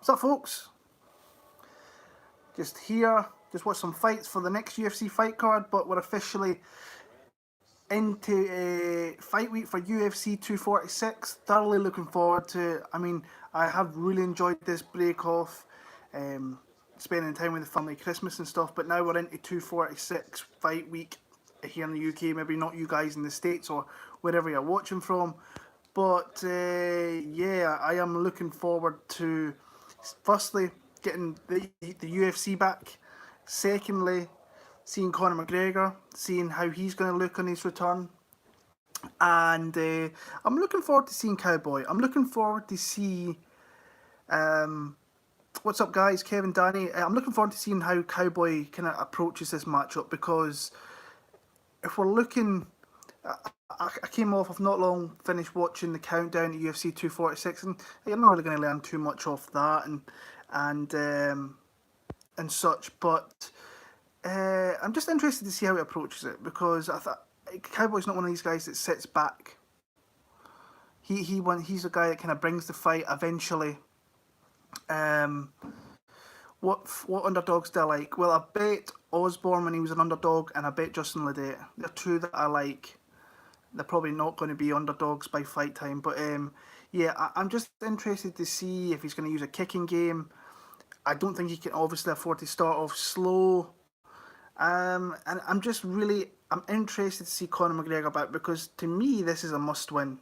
What's up, folks? Just here, just watched some fights for the next UFC fight card, but we're officially into a fight week for UFC 246. Thoroughly looking forward to it. I mean, I have really enjoyed this break off, spending time with the family, Christmas and stuff, but now we're into 246 fight week here in the UK, maybe not you guys in the States or wherever you're watching from. But yeah, I am looking forward to, firstly, getting the UFC back. Secondly, seeing Conor McGregor, seeing how he's going to look on his return. And I'm looking forward to seeing Cowboy. I'm looking forward to see, what's up guys, Kevin, Danny. I'm looking forward to seeing how Cowboy kind of approaches this matchup, because if we're looking, I came off, I've not long finished watching the countdown to UFC 246, and you're not really going to learn too much off that and and such, but I'm just interested to see how he approaches it, because I thought Cowboy's not one of these guys that sits back. He's a guy that kind of brings the fight eventually. What underdogs do I like? Well, I bet Osborne when he was an underdog, and I bet Justin Ledet. They're two that I like. They're probably not going to be underdogs by fight time, but yeah, I'm just interested to see if he's going to use a kicking game. I don't think he can obviously afford to start off slow. And I'm interested to see Conor McGregor back, because to me this is a must-win.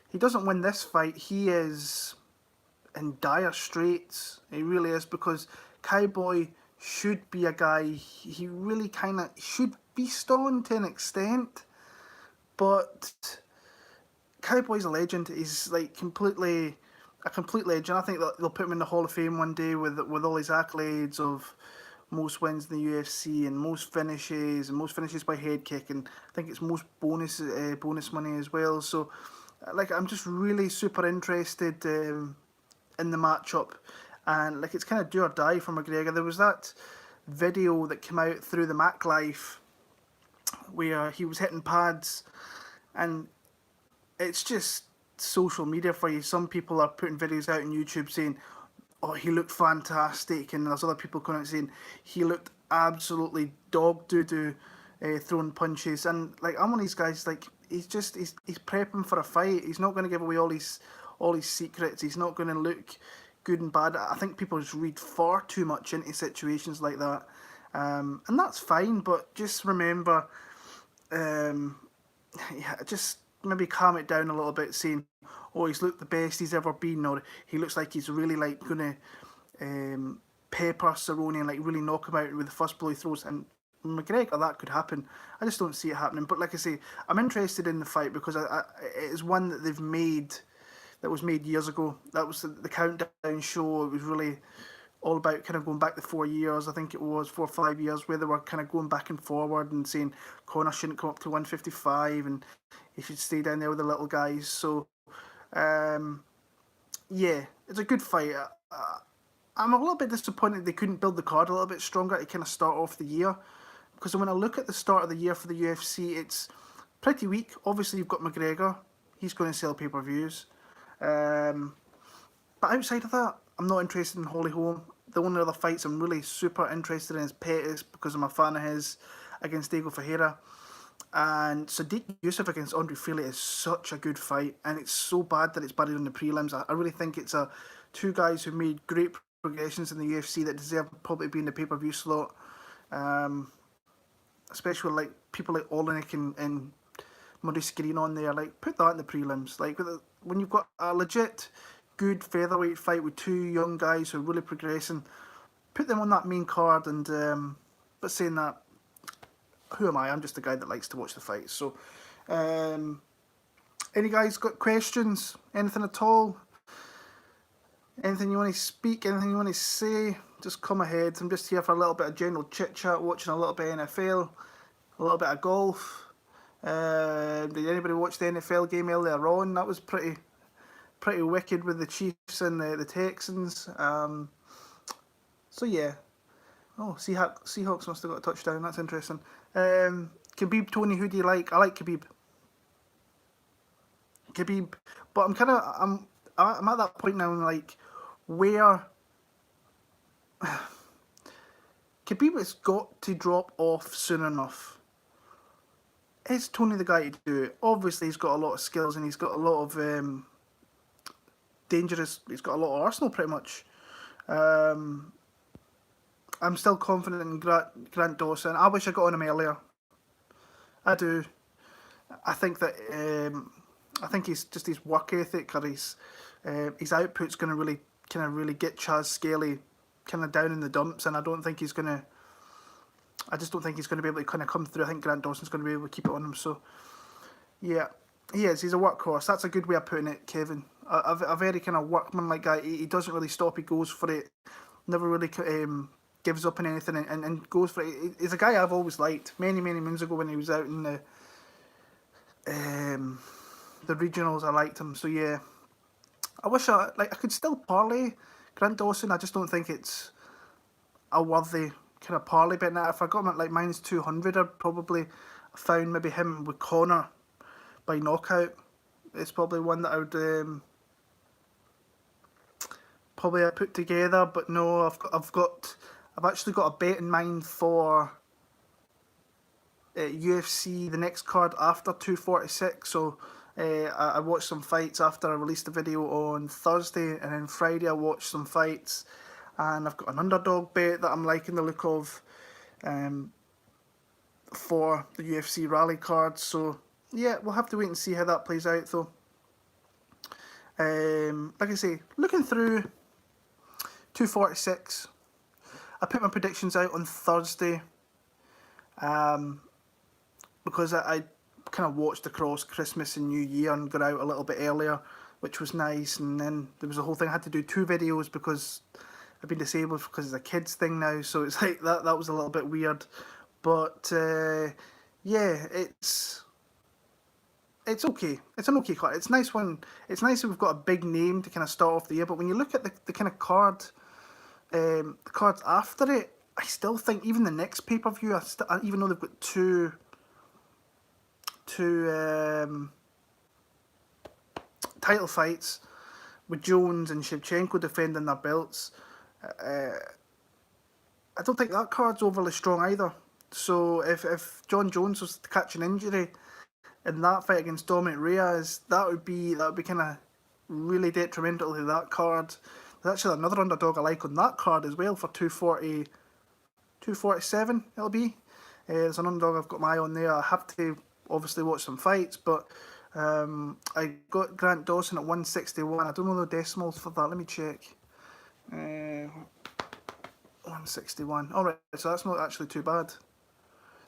He doesn't win this fight, he is in dire straits. He really is, because Cowboy should be a guy he really kind of should feast on to an extent, but Cowboy's a legend. He's like a complete legend. I think that they'll put him in the Hall of Fame one day with all his accolades of most wins in the UFC and most finishes by head kick, and I think it's most bonus money as well. So, like, I'm just really super interested in the matchup, and like it's kind of do or die for McGregor. There was that video that came out through the Mac Life where he was hitting pads, and it's just social media for you. Some people are putting videos out on YouTube saying, "Oh, he looked fantastic," and there's other people coming out saying he looked absolutely dog doo doo, throwing punches. And like, I'm one of these guys. Like, he's prepping for a fight. He's not going to give away all his secrets. He's not going to look good and bad. I think people just read far too much into situations like that, and that's fine. But just remember, yeah, just maybe calm it down a little bit, saying, "Oh, he's looked the best he's ever been," or "He looks like he's really like gonna pepper Cerrone and like really knock him out with the first blow he throws." And McGregor, that could happen. I just don't see it happening. But like I say, I'm interested in the fight because it is one that they've made, that was made years ago. That was the countdown show. It was really all about kind of going back the 4 years. I think it was 4 or 5 years where they were kind of going back and forward and saying Conor shouldn't come up to 155 and he should stay down there with the little guys. So yeah, it's a good fight. I'm a little bit disappointed they couldn't build the card a little bit stronger to kind of start off the year, because when I look at the start of the year for the UFC, it's pretty weak. Obviously, you've got McGregor. He's going to sell pay-per-views. But outside of that, I'm not interested in Holly Holm. The only other fights I'm really super interested in is Pettis, because I'm a fan of his, against Diego Ferreira. And Sadiq Youssef against Andre Fili is such a good fight, and it's so bad that it's buried in the prelims. I really think it's two guys who made great progressions in the UFC that deserve probably be in the pay-per-view slot. Especially like people like Olenek and Maurice Green on there. Like, put that in the prelims. Like, when you've got a legit good featherweight fight with two young guys who are really progressing, put them on that main card. And but saying that, who am I? I'm just a guy that likes to watch the fights. So, any guys got questions? Anything at all? Anything you want to speak? Anything you want to say? Just come ahead. I'm just here for a little bit of general chit chat, watching a little bit of NFL, a little bit of golf. Did anybody watch the NFL game earlier on? That was pretty wicked with the Chiefs and the Texans. So yeah. Oh, Seahawks must have got a touchdown. That's interesting. Khabib, Tony, who do you like? I like Khabib. But I'm at that point now. I'm like, where Khabib's got to drop off soon enough. Is Tony the guy to do it? Obviously, he's got a lot of skills and he's got a lot of dangerous. He's got a lot of arsenal, pretty much. Um, I'm still confident in Grant Dawson. I wish I got on him earlier. I do. I think that I think he's just his work ethic or his output's going to really get Chaz Scaly kind of down in the dumps, and I don't think he's going to. I just don't think he's going to be able to kind of come through. I think Grant Dawson's going to be able to keep it on him. So yeah, he is. He's a workhorse. That's a good way of putting it, Kevin. A very kind of workmanlike guy. He doesn't really stop. He goes for it. Never really gives up on anything and goes for it. He's a guy I've always liked. Many moons ago when he was out in the regionals, I liked him. So yeah, I wish I could still parlay Grant Dawson. I just don't think it's a worthy kind of parlay bet. Now, if I got him at like -200, I'd probably found maybe him with Connor by knockout. It's probably one that I would probably put together. But no, I've actually got a bet in mind for UFC, the next card after 246. So I watched some fights after I released the video on Thursday, and then Friday I watched some fights, and I've got an underdog bet that I'm liking the look of for the UFC rally card. So yeah, we'll have to wait and see how that plays out though. Like I say, looking through 246, I put my predictions out on Thursday because I kind of watched across Christmas and New Year and got out a little bit earlier, which was nice. And then there was a whole thing. I had to do 2 videos because I've been disabled because it's a kids thing now. So it's like that was a little bit weird. But yeah, it's okay. It's an okay card. It's nice when it's nice that we've got a big name to kind of start off the year. But when you look at the kind of card, the cards after it, I still think even the next pay-per-view, even though they've got two title fights with Jones and Shevchenko defending their belts, I don't think that card's overly strong either. So if John Jones was to catch an injury in that fight against Dominic Reyes, that would be kind of really detrimental to that card. There's actually another underdog I like on that card as well for 247 it'll be. There's an underdog I've got my eye on there. I have to obviously watch some fights, but I got Grant Dawson at 161. I don't know the decimals for that. Let me check. 161. Alright, so that's not actually too bad.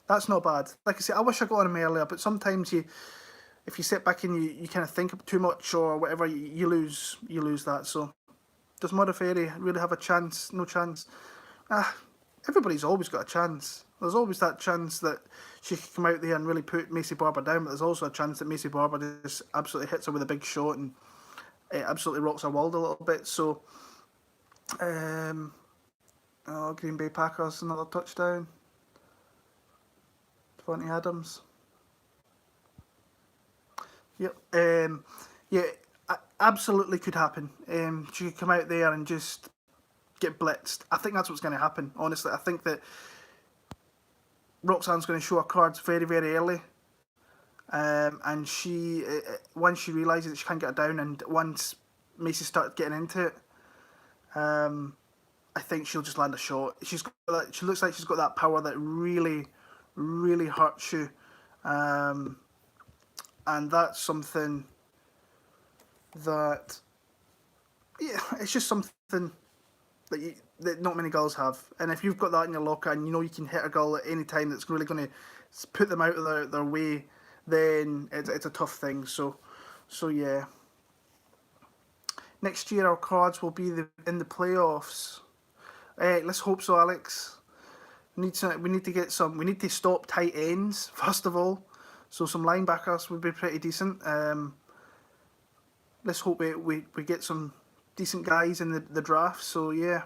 That's not bad. Like I say, I wish I got on him earlier, but sometimes if you sit back and you kind of think too much or whatever, you lose that. So does Modafferi really have a chance? No chance. Everybody's always got a chance. There's always that chance that she could come out there and really put Macy Barber down, but there's also a chance that Macy Barber just absolutely hits her with a big shot and it absolutely rocks her world a little bit. So, Green Bay Packers, another touchdown. Devontae Adams. Yep. Yeah, absolutely could happen. She could come out there and just get blitzed. I think that's what's going to happen, honestly. I think that Roxanne's going to show her cards very, very early. And she, once she realises that she can't get her down, and once Macy starts getting into it, I think she'll just land a shot. She looks like she's got that power that really, really hurts you. And that's something that, yeah, it's just something that not many girls have. And if you've got that in your locker and you know you can hit a girl at any time that's really going to put them out of their way, then it's a tough thing. So yeah. Next year our cards will be in the playoffs. Let's hope so, Alex. We need to stop tight ends first of all. So some linebackers would be pretty decent. Let's hope we get some decent guys in the draft. So yeah,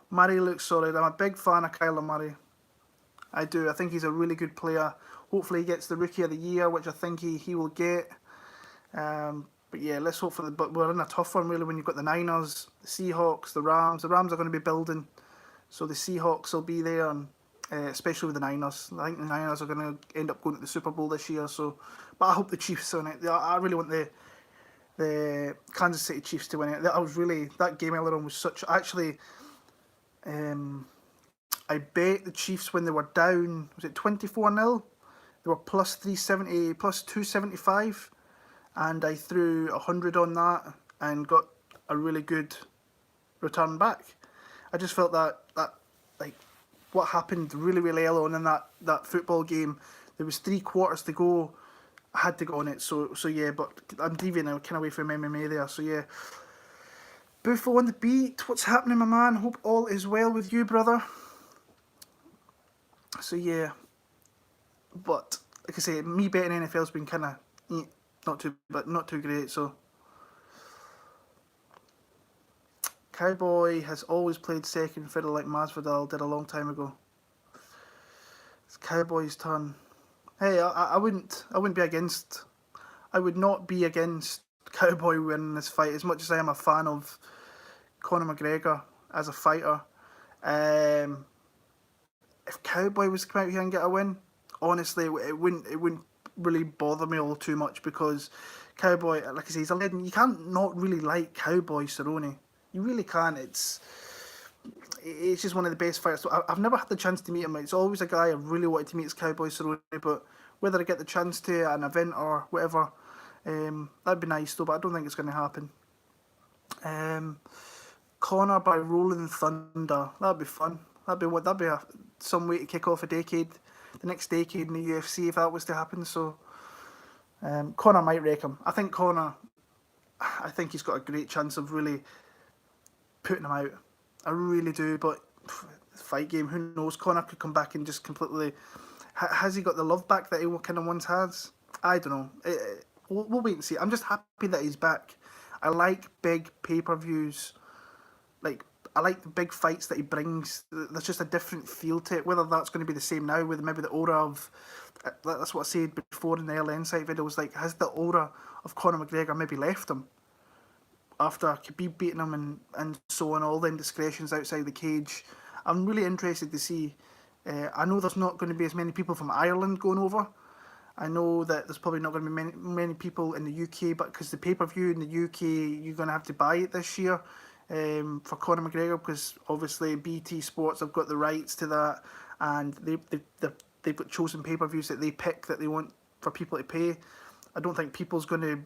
Murray looks solid. I'm a big fan of Kyler Murray. I do. I think he's a really good player. Hopefully he gets the Rookie of the Year, which I think he will get. But yeah, let's hope for the. But we're in a tough one really when you've got the Niners, the Seahawks, the Rams. The Rams are going to be building, so the Seahawks will be there, and especially with the Niners. I think the Niners are going to end up going to the Super Bowl this year. So, but I hope the Chiefs win it. I really want the Kansas City Chiefs to win it. I was really that game earlier on was such actually. I bet the Chiefs when they were down, was it 24-0? They were plus 370, plus 275, and I threw 100 on that and got a really good return back. I just felt that like what happened really early on in that football game. There was 3 quarters to go. I had to go on it. So yeah, but I'm deviating kind of away from MMA there. So yeah, Buffo on the beat. What's happening, my man? Hope all is well with you, brother. So yeah, but like I say, me betting NFL's been kind of not too great. So Cowboy has always played second fiddle like Masvidal did a long time ago. It's Cowboy's turn. Hey, I wouldn't be against. I would not be against Cowboy winning this fight as much as I am a fan of Conor McGregor as a fighter. If Cowboy was to come out here and get a win, honestly, it wouldn't really bother me all too much because Cowboy, like I say, he's a legend. You can't not really like Cowboy Cerrone. You really can't. It's just one of the best fighters. So I've never had the chance to meet him. It's always a guy I really wanted to meet is Cowboy Cerrone, but whether I get the chance to at an event or whatever, that'd be nice though, but I don't think it's going to happen. Conor by Rolling Thunder. That'd be fun. That'd be some way to kick off the next decade in the UFC if that was to happen. So Conor might wreck him. I think he's got a great chance of really putting him out. I really do, but fight game, who knows? Conor could come back and just completely. Has he got the love back that he kind of once has? I don't know. We'll wait and see. I'm just happy that he's back. I like big pay-per-views. Like, I like the big fights that he brings. There's just a different feel to it. Whether that's going to be the same now with maybe the aura of... That's what I said before in the early Insight video. Was like, has the aura of Conor McGregor maybe left him? After Khabib beating him and so on, all the indiscretions outside the cage. I'm really interested to see. I know there's not going to be as many people from Ireland going over. I know that there's probably not going to be many people in the UK, but because the pay-per-view in the UK, you're going to have to buy it this year for Conor McGregor, because obviously BT Sports have got the rights to that, and they've got chosen pay-per-views that they pick that they want for people to pay. I don't think people's going to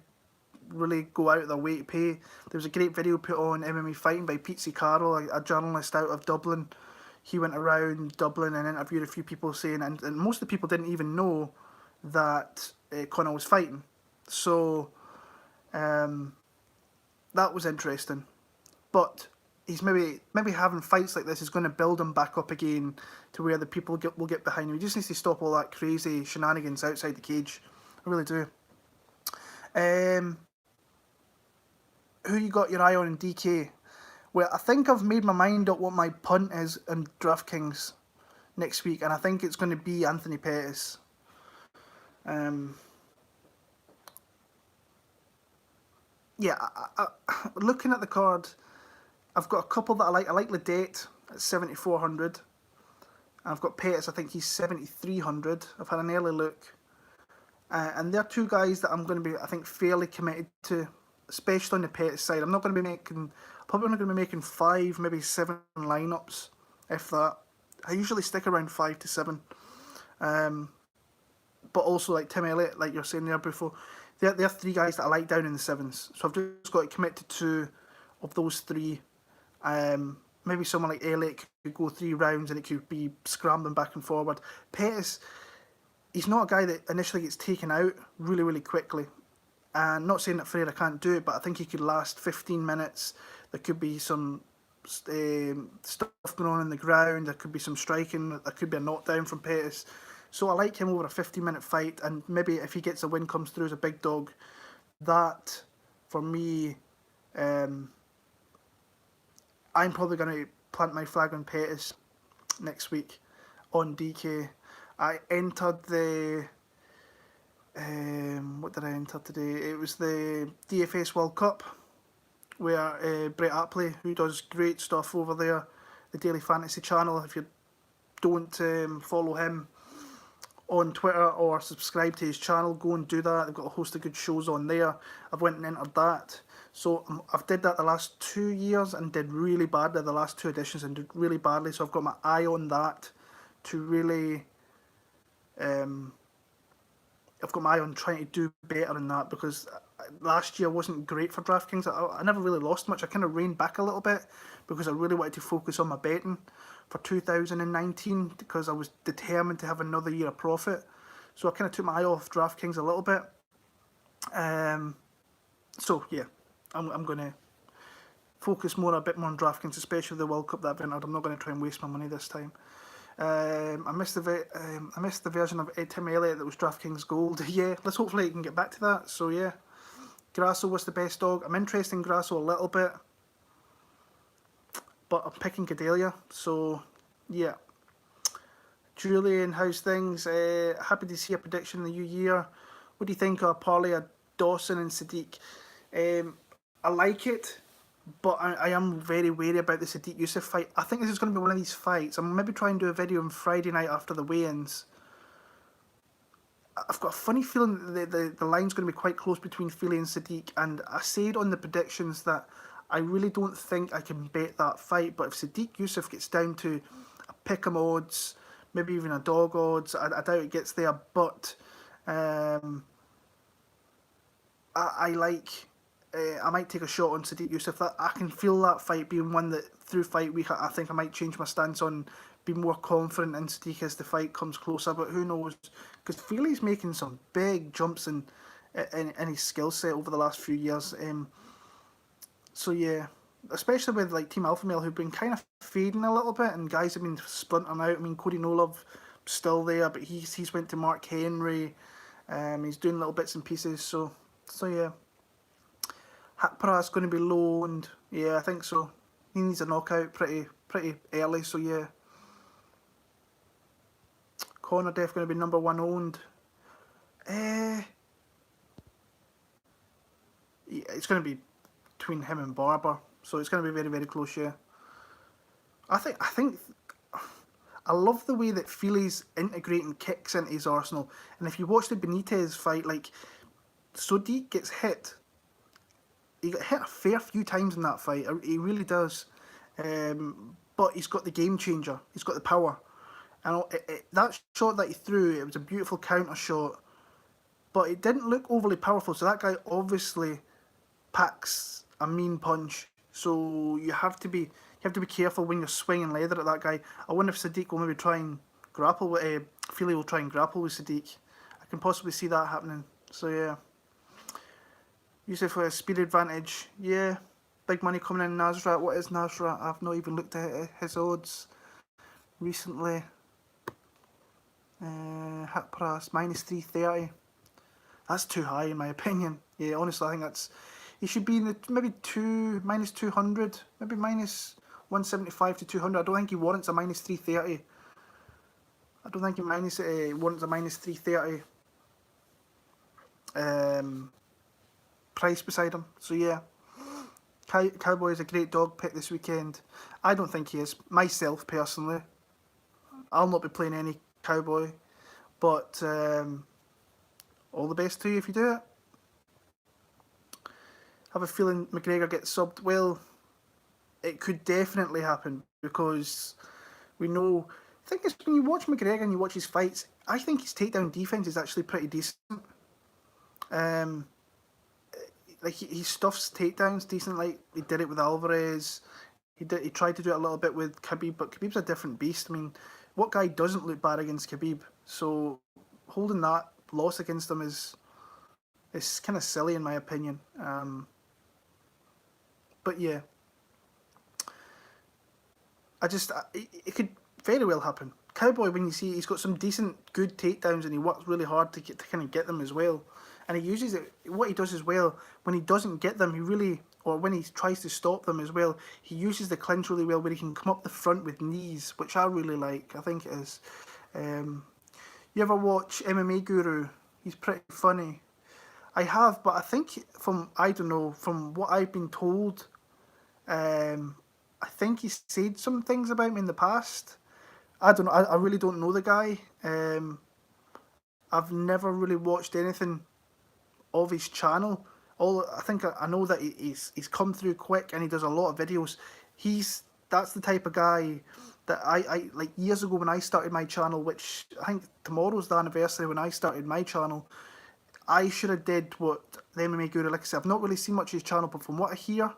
really go out of their way to pay. There was a great video put on MMA Fighting by Pete Carroll, a journalist out of Dublin. He went around Dublin and interviewed a few people saying, and most of the people didn't even know that Conor was fighting. So that was interesting. But he's maybe having fights like this is going to build him back up again to where the people will get behind him. He just needs to stop all that crazy shenanigans outside the cage. I really do. Who you got your eye on in DK? Well, I think I've made my mind up what my punt is in DraftKings next week, and I think it's going to be Anthony Pettis. Yeah, looking at the card, I've got a couple that I like. I like Ledet at 7,400. I've got Pettis, I think he's 7,300. I've had an early look. And they're two guys that I'm going to be, I think, fairly committed to, especially on the Pettis side. I'm not going to be probably not going to be making 5, maybe 7 lineups, if that. I usually stick around 5 to 7. But also, like Tim Elliott, like you're saying there before, they're 3 guys that I like down in the 7s. So I've just got to commit to 2 of those 3. Maybe someone like Elliott could go 3 rounds and it could be scrambling back and forward. Pettis, he's not a guy that initially gets taken out really quickly. And not saying that Ferreira can't do it, but I think he could last 15 minutes. There could be some stuff going on in the ground. There could be some striking. There could be a knockdown from Pettis. So I like him over a 15-minute fight. And maybe if he gets a win, comes through as a big dog. That, for me, I'm probably going to plant my flag on Pettis next week on DK. I entered the What did I enter today? It was the DFS World Cup where Brett Apley, who does great stuff over there, the Daily Fantasy channel. If you don't follow him on Twitter or subscribe to his channel, go and do that. They've got a host of good shows on there. I've went and entered that. So I've did that the last 2 years and did really badly. The last two editions and did really badly. So I've got my eye on that to really. I've got my eye on trying to do better in that, because last year wasn't great for DraftKings. I never really lost much. I kind of reined back a little bit because I really wanted to focus on my betting for 2019, because I was determined to have another year of profit. So I kind of took my eye off DraftKings a little bit. So yeah, I'm going to focus a bit more on DraftKings, especially the World Cup that I've entered. I'm not going to try and waste my money this time. I missed the version of Tim Elliott that was DraftKings Gold. Yeah, let's hopefully can get back to that. So yeah, Grasso was the best dog. I'm interested in Grasso a little bit, but I'm picking Gadelia. So yeah, Julian, how's things? Happy to see a prediction in the new year. What do you think of parlay of Dawson and Sadiq? I like it, but I am very wary about the Sadiq Youssef fight. I think this is going to be one of these fights. I'm maybe trying to do a video on Friday night after the weigh-ins. I've got a funny feeling that the line's going to be quite close between Fili and Sadiq, and I said on the predictions that I really don't think I can bet that fight. But if Sadiq Youssef gets down to a pick'em odds, maybe even a dog odds, I doubt it gets there. But I like. I might take a shot on Sadiq Youssef. That I can feel that fight being one that through fight week I think I might change my stance on, be more confident in Sadiq as the fight comes closer. But who knows? Because Fili's making some big jumps in his skill set over the last few years. So yeah, especially with like Team Alpha Male, who've been kind of fading a little bit, and guys have been splintering out. I mean, Cody Nolov still there, but he's went to Mark Henry. He's doing little bits and pieces. So yeah. Hakpara's going to be low, and yeah, I think so. He needs a knockout pretty early, so yeah. Conor Def going to be number one owned. Yeah, it's going to be between him and Barber, so it's going to be very, very close, yeah. I think I love the way that Fili's integrating kicks into his arsenal, and if you watch the Benitez fight, like Sodiq gets hit. He got hit a fair few times in that fight. He really does. But he's got the game changer. He's got the power. And that shot that he threw, it was a beautiful counter shot. But it didn't look overly powerful. So that guy obviously packs a mean punch. So you have to be careful when you're swinging leather at that guy. I wonder if Sadiq will maybe try and grapple with Fili will try and grapple with Sadiq. I can possibly see that happening. So yeah. Yusuf for a speed advantage. Yeah. Big money coming in Nasrat. What is Nasrat? I've not even looked at his odds recently. Hakparas, minus 330. That's too high in my opinion. Yeah, honestly, I think that's... He should be in the maybe minus 200. Maybe minus 175 to 200. I don't think he warrants a minus 330. I don't think he warrants a minus 330. Price beside him. So yeah, Cowboy is a great dog pick this weekend. I don't think he is, myself personally. I'll not be playing any Cowboy, but all the best to you if you do it. Have a feeling McGregor gets subbed. Well, it could definitely happen, because we know. The thing is, when you watch McGregor and you watch his fights, I think his takedown defense is actually pretty decent. Like he stuffs takedowns decent. Like he did it with Alvarez. He tried to do it a little bit with Khabib, but Khabib's a different beast. I mean, what guy doesn't look bad against Khabib? So holding that loss against him is kind of silly in my opinion. But yeah, it could very well happen. Cowboy, when you see he's got some decent, good takedowns, and he works really hard to kind of get them as well. And he uses it. What he does as well, when he doesn't get them, or when he tries to stop them as well, he uses the clinch really well, where he can come up the front with knees, which I really like. I think it is. You ever watch MMA Guru? He's pretty funny. I have, but I think I don't know, from what I've been told, um, I think he said some things about me in the past. I don't know. I really don't know the guy. I've never really watched anything of his channel. All I think I know that he's come through quick and he does a lot of videos. That's the type of guy that I like years ago when I started my channel, which I think tomorrow's the anniversary when I started my channel. I should have did what the MMA Guru, like I said, I've not really seen much of his channel, but from what I hear,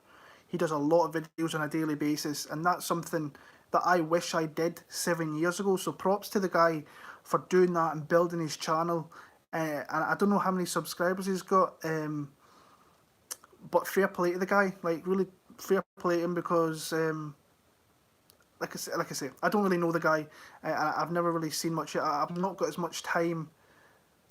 he does a lot of videos on a daily basis, and that's something that I wish I did 7 years ago. So props to the guy for doing that and building his channel. And I don't know how many subscribers he's got, but fair play to the guy. Like really fair play to him because, like I say, I don't really know the guy. I've never really seen much. I've not got as much time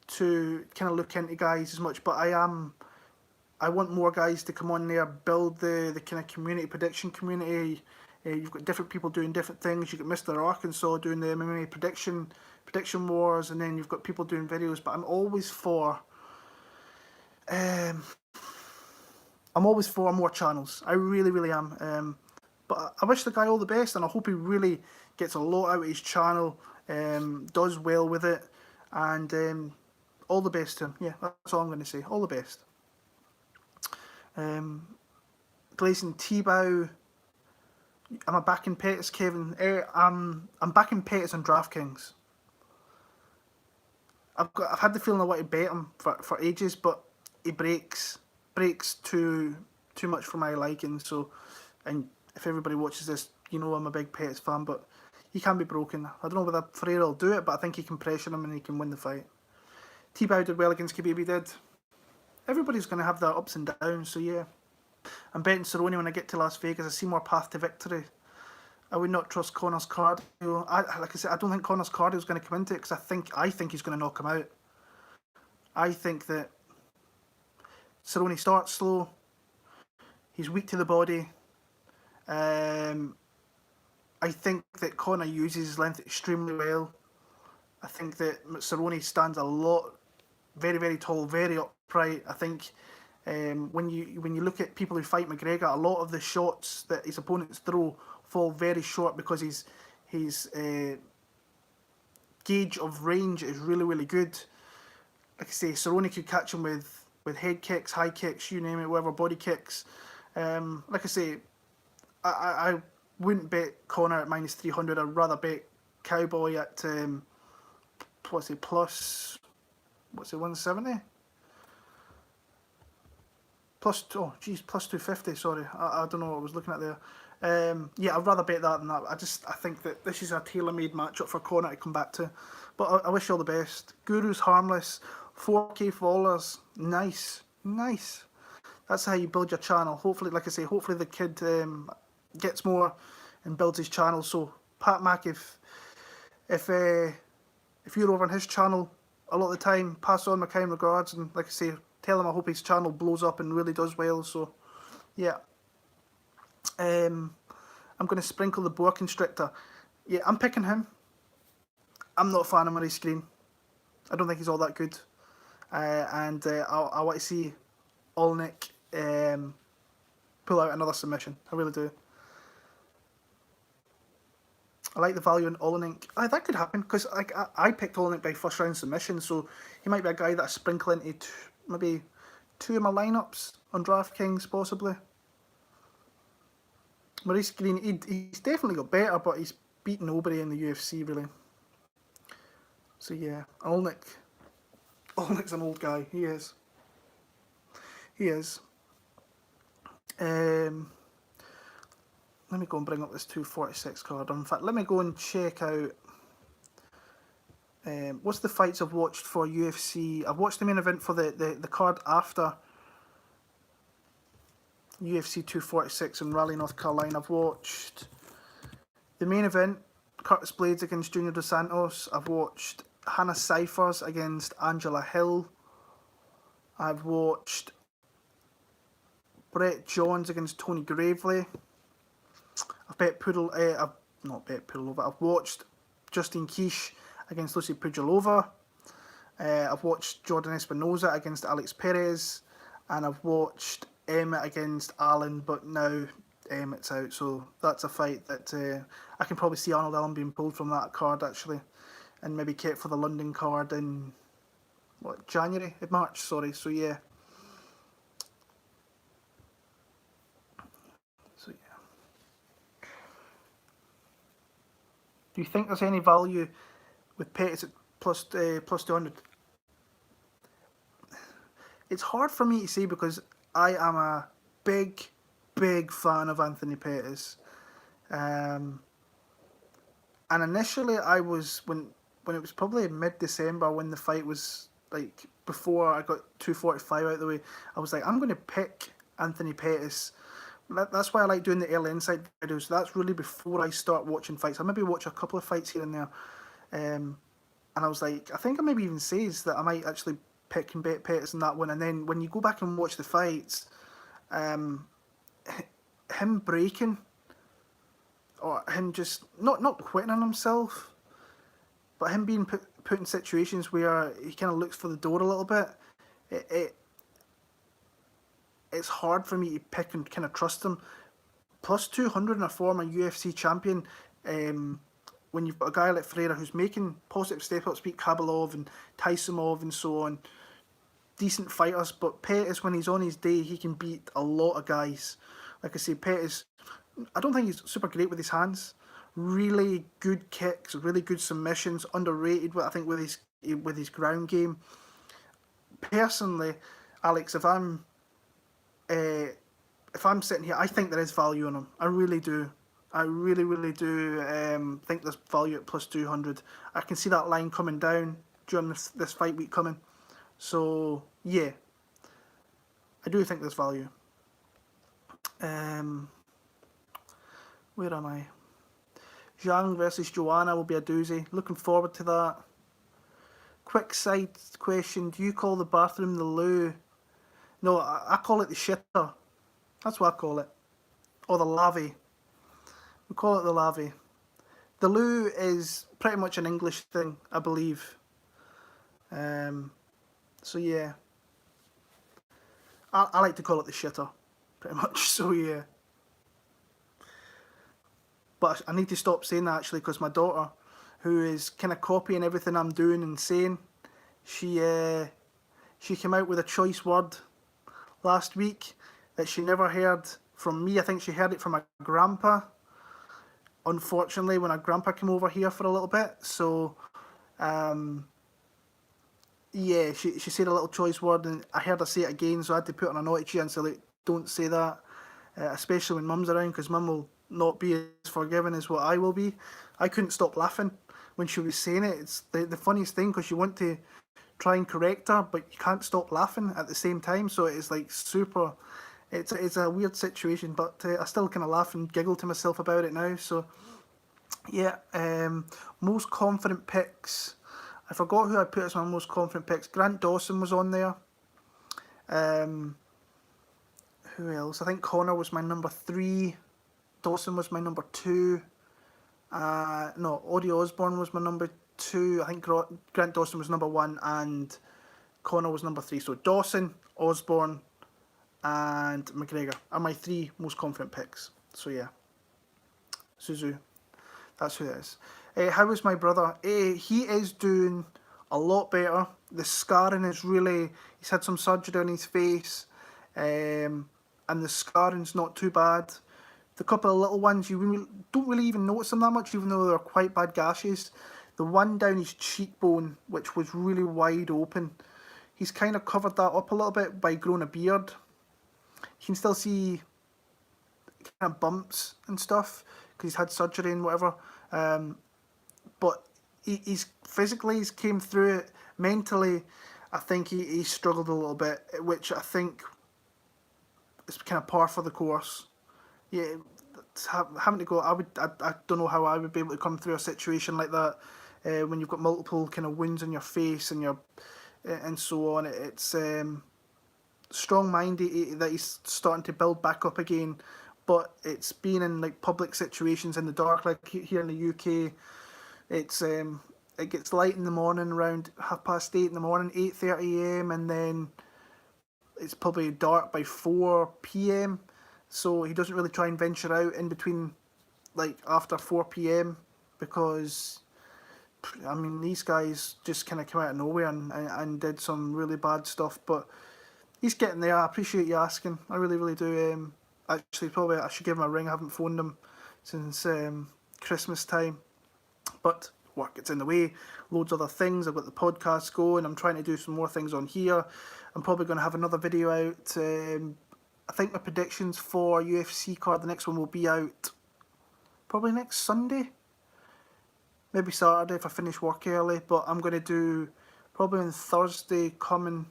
to kind of look into guys as much, but I want more guys to come on there, build the kind of community, prediction community. You've got different people doing different things. You've got Mr. Arkansas doing the MMA prediction wars, and then you've got people doing videos. But um, I'm always for more channels. I really, really am. But I wish the guy all the best, and I hope he really gets a lot out of his channel, does well with it, and all the best to him. Yeah, that's all I'm going to say. All the best. Gleason T-Bow. Am I backing Pettis, Kevin? I'm backing Pettis on DraftKings. I've had the feeling I want to bet him for ages, but he breaks too much for my liking. So, and if everybody watches this, you know I'm a big Pettis fan, but he can be broken. I don't know whether Ferreira will do it, but I think he can pressure him and he can win the fight. T-Bow did well against Khabib, did. Everybody's going to have their ups and downs, so yeah. I'm betting Cerrone when I get to Las Vegas. I see more path to victory. I would not trust Conor's cardio. Like I said, I don't think Conor's cardio is going to come into it because I think he's going to knock him out. I think that Cerrone starts slow. He's weak to the body. I think that Conor uses his length extremely well. I think that Cerrone stands a lot, very, very tall, very upright. I think when you look at people who fight McGregor, a lot of the shots that his opponents throw fall very short because his gauge of range is really, really good. Like I say, Cerrone could catch him with head kicks, high kicks, you name it, whatever, body kicks. Like I say, I wouldn't bet Conor at minus 300. I'd rather bet Cowboy at plus 170? Plus 250, sorry. I don't know what I was looking at there. Yeah, I'd rather bet that than that. I think that this is a tailor-made matchup for Conor to come back to. But I wish you all the best. Guru's harmless. 4K followers. Nice. That's how you build your channel. Hopefully, like I say, hopefully the kid gets more and builds his channel. So, Pat Mack, if you're over on his channel a lot of the time, pass on my kind regards, and like I say, tell him I hope his channel blows up and really does well. So, yeah. I'm going to sprinkle the boa constrictor. Yeah, I'm picking him. I'm not a fan of Murray Screen. I don't think he's all that good. I want to see Olenek pull out another submission. I really do. I like the value in Olenek. That could happen because I picked Olenek by first round submission, so he might be a guy that I sprinkle into maybe 2 of my lineups on DraftKings possibly. Maurice Green, he's definitely got better, but he's beaten nobody in the UFC really. So yeah, Olnek's an old guy. He is. Let me go and bring up this 246 card. In fact, let me go and check out what's the fights I've watched for UFC. I've watched the main event for the card after UFC 246 in Raleigh, North Carolina. I've watched the main event, Curtis Blades against Junior Dos Santos. I've watched Hannah Cyphers against Angela Hill. I've watched Brett Johns against Tony Gravely. I've watched Justine Kish against Lucy Pudilova. I've watched Jordan Espinosa against Alex Perez, and I've watched Emmett against Allen, but now Emmett's out, so that's a fight that I can probably see Arnold Allen being pulled from that card actually, and maybe kept for the London card in March, sorry. So yeah. So yeah. Do you think there's any value with Pettis at plus 200? It's hard for me to say because I am a big, big fan of Anthony Pettis. Um, and initially, I was when it was probably mid December when the fight was like before I got 245 out of the way. I was like, I'm going to pick Anthony Pettis. That's why I like doing the early insight videos. That's really before I start watching fights. I maybe watch a couple of fights here and there. And I was like, I think I maybe even says that I might actually pick and bet Pettis in that one. And then when you go back and watch the fights, um, him breaking or him just not quitting on himself, but him being put in situations where he kind of looks for the door a little bit, it's hard for me to pick and kind of trust him. Plus 200 and a former UFC champion, when you've got a guy like Ferreira who's making positive step-ups, beat Kabalov and Tysonov and so on, decent fighters, but Pettis, when he's on his day, he can beat a lot of guys. Like I say, Pettis, I don't think he's super great with his hands. Really good kicks, really good submissions, underrated, I think, with his ground game. Personally, Alex, if I'm sitting here, I think there is value in him. I really do. I really, really do think there's value at plus 200. I can see that line coming down during this fight week coming. So, yeah. I do think there's value. Where am I? Zhang versus Joanna will be a doozy. Looking forward to that. Quick side question. Do you call the bathroom the loo? No, I call it the shitter. That's what I call it. Or the lavvy. We call it the lavvy. The loo is pretty much an English thing, I believe. So yeah. I like to call it the shitter, pretty much, so yeah. But I need to stop saying that actually because my daughter, who is kind of copying everything I'm doing and saying, she came out with a choice word last week that she never heard from me. I think she heard it from my grandpa, unfortunately, when our grandpa came over here for a little bit. So, yeah, she said a little choice word and I heard her say it again, so I had to put on a naughty chair and say, like, don't say that, especially when Mum's around, because Mum will not be as forgiving as what I will be. I couldn't stop laughing when she was saying it. It's the funniest thing because you want to try and correct her, but you can't stop laughing at the same time. So it's like super. It's a weird situation, but I still kind of laugh and giggle to myself about it now. So yeah, most confident picks. I forgot who I put as my most confident picks. Grant Dawson was on there. Who else? I think Connor was my number 3. Dawson was my number 2. No, Audie Osborne was my number 2. I think Grant Dawson was number 1 and Connor was number 3. So Dawson, Osborne and McGregor are my 3 most confident picks. So yeah. Suzu. That's who it is. How is my brother? He is doing a lot better. The scarring is really... He's had some surgery on his face. And the scarring's not too bad. The couple of little ones, you don't really even notice them that much, even though they're quite bad gashes. The one down his cheekbone, which was really wide open, he's kind of covered that up a little bit by growing a beard. You can still see kind of bumps and stuff, because he's had surgery and whatever. But he's physically, he's came through it. Mentally, I think he struggled a little bit, which I think is kind of par for the course. Yeah, having to go. I don't know how I would be able to come through a situation like that when you've got multiple kind of wounds on your face and so on. It's strong-minded that he's starting to build back up again, but it's been in like public situations in the dark, like here in the UK. It's it gets light in the morning around 8:30 in the morning, 8:30 a.m., and then it's probably dark by 4 p.m. So he doesn't really try and venture out in between, like after 4 p.m. because I mean these guys just kind of came out of nowhere and did some really bad stuff. But he's getting there. I appreciate you asking. I really, really do. Actually, probably I should give him a ring. I haven't phoned him since Christmas time. But work gets in the way. Loads of other things. I've got the podcast going. I'm trying to do some more things on here. I'm probably going to have another video out. I think my predictions for UFC card, the next one will be out probably next Sunday. Maybe Saturday if I finish work early. But I'm going to do, probably on Thursday coming,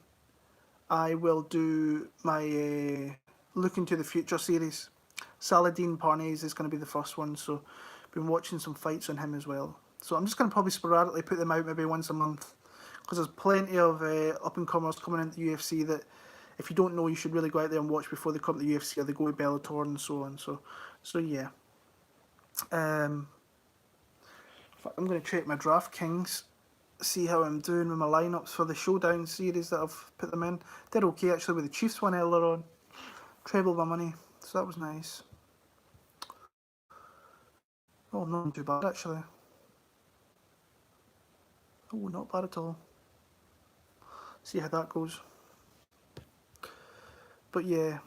I will do my Look into the Future series. Saladin Parnasse is going to be the first one, so I've been watching some fights on him as well. So I'm just going to probably sporadically put them out maybe once a month, because there's plenty of up-and-comers coming into the UFC that if you don't know, you should really go out there and watch before they come to the UFC or they go to Bellator and so on. So yeah. In fact, I'm going to check my DraftKings, see how I'm doing with my lineups for the Showdown series that I've put them in. Did okay actually with the Chiefs one earlier on. Trebled my money, so that was nice. Oh, not too bad actually. Oh, not bad at all. See how that goes. But yeah,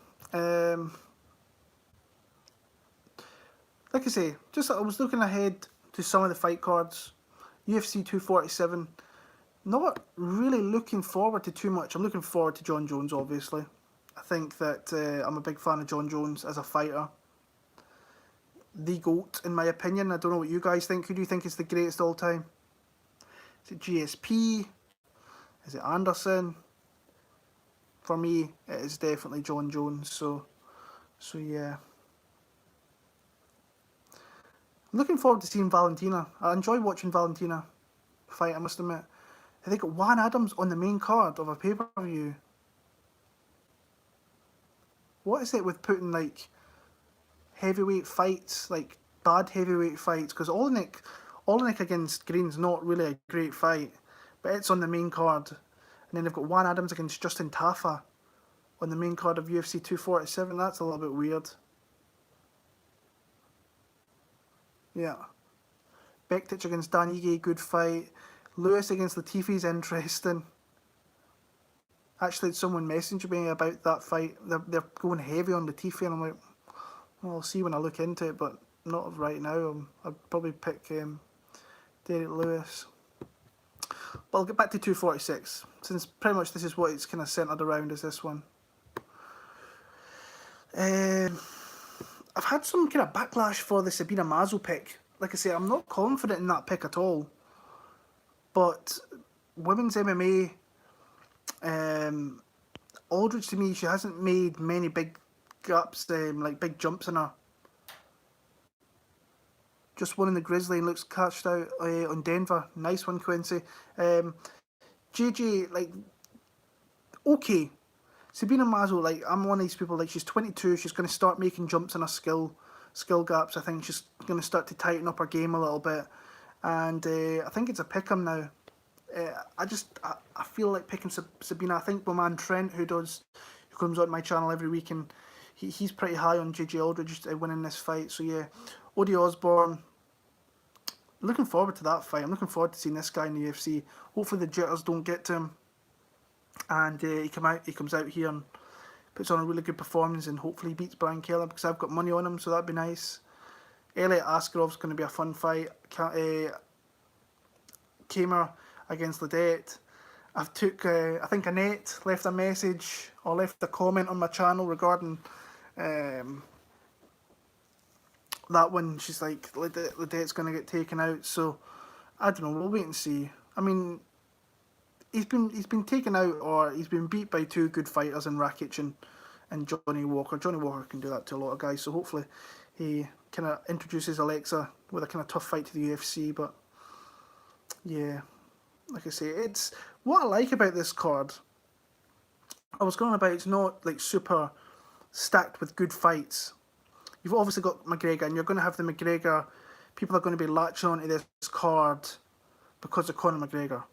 like I say, just I was looking ahead to some of the fight cards. UFC 247, not really looking forward to too much. I'm looking forward to John Jones, obviously. I think that I'm a big fan of John Jones as a fighter. The GOAT, in my opinion. I don't know what you guys think. Who do you think is the greatest all time? Is it GSP? Is it Anderson? For me, it is definitely John Jones. So yeah. I'm looking forward to seeing Valentina. I enjoy watching Valentina fight, I must admit. They got Juan Adams on the main card of a pay-per-view. What is it with putting like heavyweight fights, like bad heavyweight fights? Because Olenek against Green's not really a great fight, but it's on the main card. And then they've got Juan Adams against Justin Tafa on the main card of UFC 247. That's a little bit weird. Yeah. Bektic against Dan Ige, good fight. Lewis against Latifi's interesting. Actually, someone messaged me about that fight. They're going heavy on Latifi, and I'm like, well, I'll see when I look into it, but not right now. I'd probably pick Derek Lewis. But I'll get back to 246, since pretty much this is what it's kind of centred around, is this one. I've had some kind of backlash for the Sabina Mazo pick. Like I say, I'm not confident in that pick at all. But women's MMA, Aldridge, to me, she hasn't made many big gaps, like big jumps in her. Just won in the Grizzly and looks catched out on Denver. Nice one, Quincy. JJ, like, okay. Sabina Mazo, like, I'm one of these people, like, she's 22, she's going to start making jumps in her skill gaps. I think she's going to start to tighten up her game a little bit. And I think it's a pick 'em now. I feel like picking Sabina. I think my man Trent, who comes on my channel every week, and he's pretty high on JJ Aldridge winning this fight. So yeah, Odie Osborne. Looking forward to that fight. I'm looking forward to seeing this guy in the UFC. Hopefully the jitters don't get to him, and he comes out here and puts on a really good performance, and hopefully beats Brian Kelly, because I've got money on him, so that'd be nice. Elliot Askarov's going to be a fun fight. Kamer against Ledet. I think Annette left a message or left a comment on my channel regarding that one. She's like, Ledet's going to get taken out, so I don't know, we'll wait and see. I mean, he's been taken out, or he's been beat by two good fighters in Rakic and Johnny Walker. Johnny Walker can do that to a lot of guys, so hopefully he kind of introduces Alexa with a kind of tough fight to the UFC. But yeah, like I say, it's what I like about this card. I was going about, it's not like super stacked with good fights. You've obviously got McGregor, and you're going to have the McGregor. People are going to be latching onto this card because of Conor McGregor.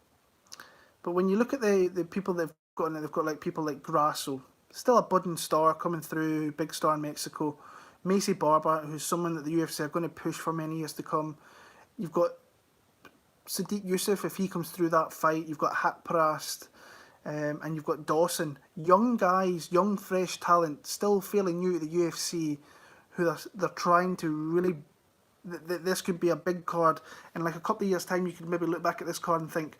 But when you look at the people they've got in it, they've got like people like Grasso, still a budding star coming through, big star in Mexico. Macy Barber, who's someone that the UFC are going to push for many years to come. You've got Sadiq Youssef, if he comes through that fight. You've got Haqparast, and you've got Dawson. Young guys, young fresh talent, still fairly new to the UFC, who they're trying to really. This could be a big card. In like a couple of years' time, you could maybe look back at this card and think,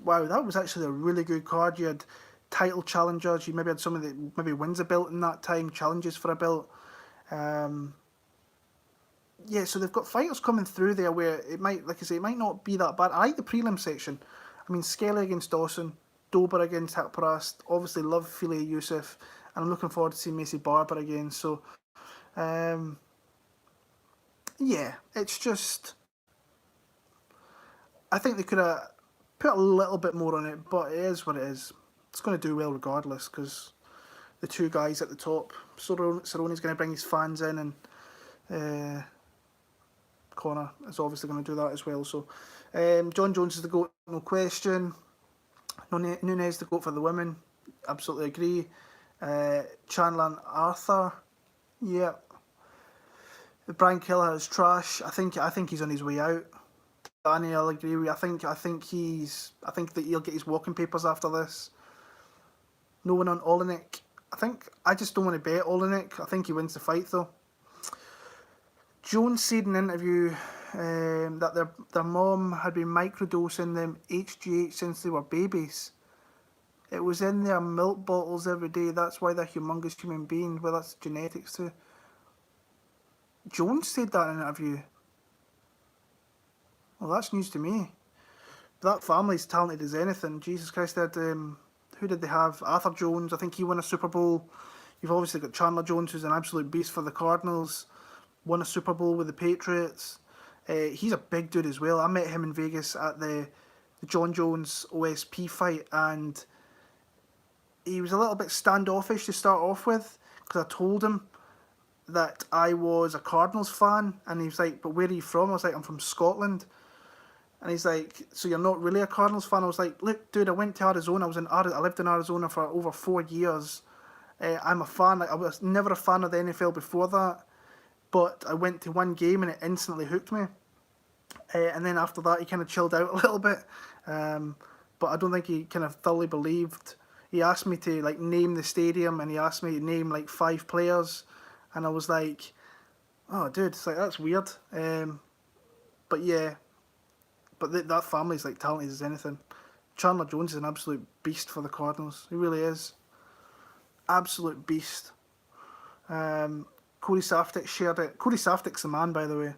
wow, that was actually a really good card. You had title challengers. You maybe had someone that maybe wins a belt in that time, challenges for a belt. Yeah, so they've got fighters coming through there where it might, like I say, it might not be that bad. I like the prelim section. I mean, Skelly against Dawson, Dober against Haqparast. Obviously, love Filet Youssef, and I'm looking forward to seeing Macy Barber again. So, yeah, it's just, I think they could have put a little bit more on it, but it is what it is. It's going to do well regardless, because the two guys at the top, Cerrone's going to bring his fans in, and Conor is obviously going to do that as well. So, John Jones is the GOAT, no question. Nunes the GOAT for the women, absolutely agree. Chandler and Arthur, yeah. Brian Kelleher is trash. I think he's on his way out. Danny, I'll agree with you. I think that he'll get his walking papers after this. No one on Olenek. I just don't want to bet Olenek. I think he wins the fight though. Jones said in an interview that their mom had been microdosing them HGH since they were babies. It was in their milk bottles every day. That's why they're humongous human beings. Well, that's genetics too. Jones said that in an interview. Well, that's news to me. That family's talented as anything. Jesus Christ, they had, who did they have? Arthur Jones, I think he won a Super Bowl. You've obviously got Chandler Jones, who's an absolute beast for the Cardinals. Won a Super Bowl with the Patriots. He's a big dude as well. I met him in Vegas at the John Jones OSP fight, and he was a little bit standoffish to start off with, because I told him that I was a Cardinals fan, and he was like, but where are you from? I was like, I'm from Scotland. And he's like, so you're not really a Cardinals fan? I was like, look, dude, I went to Arizona. I lived in Arizona for over 4 years. I'm a fan. Like, I was never a fan of the NFL before that, but I went to one game and it instantly hooked me. And then after that, he kind of chilled out a little bit. But I don't think he kind of thoroughly believed. He asked me to like name the stadium, and he asked me to name like 5 players. And I was like, oh, dude, it's like, that's weird. But yeah, but that family's like talented as anything. Chandler Jones is an absolute beast for the Cardinals. He really is. Absolute beast. Cody Saftik shared it. Cody Saftik's the man, by the way.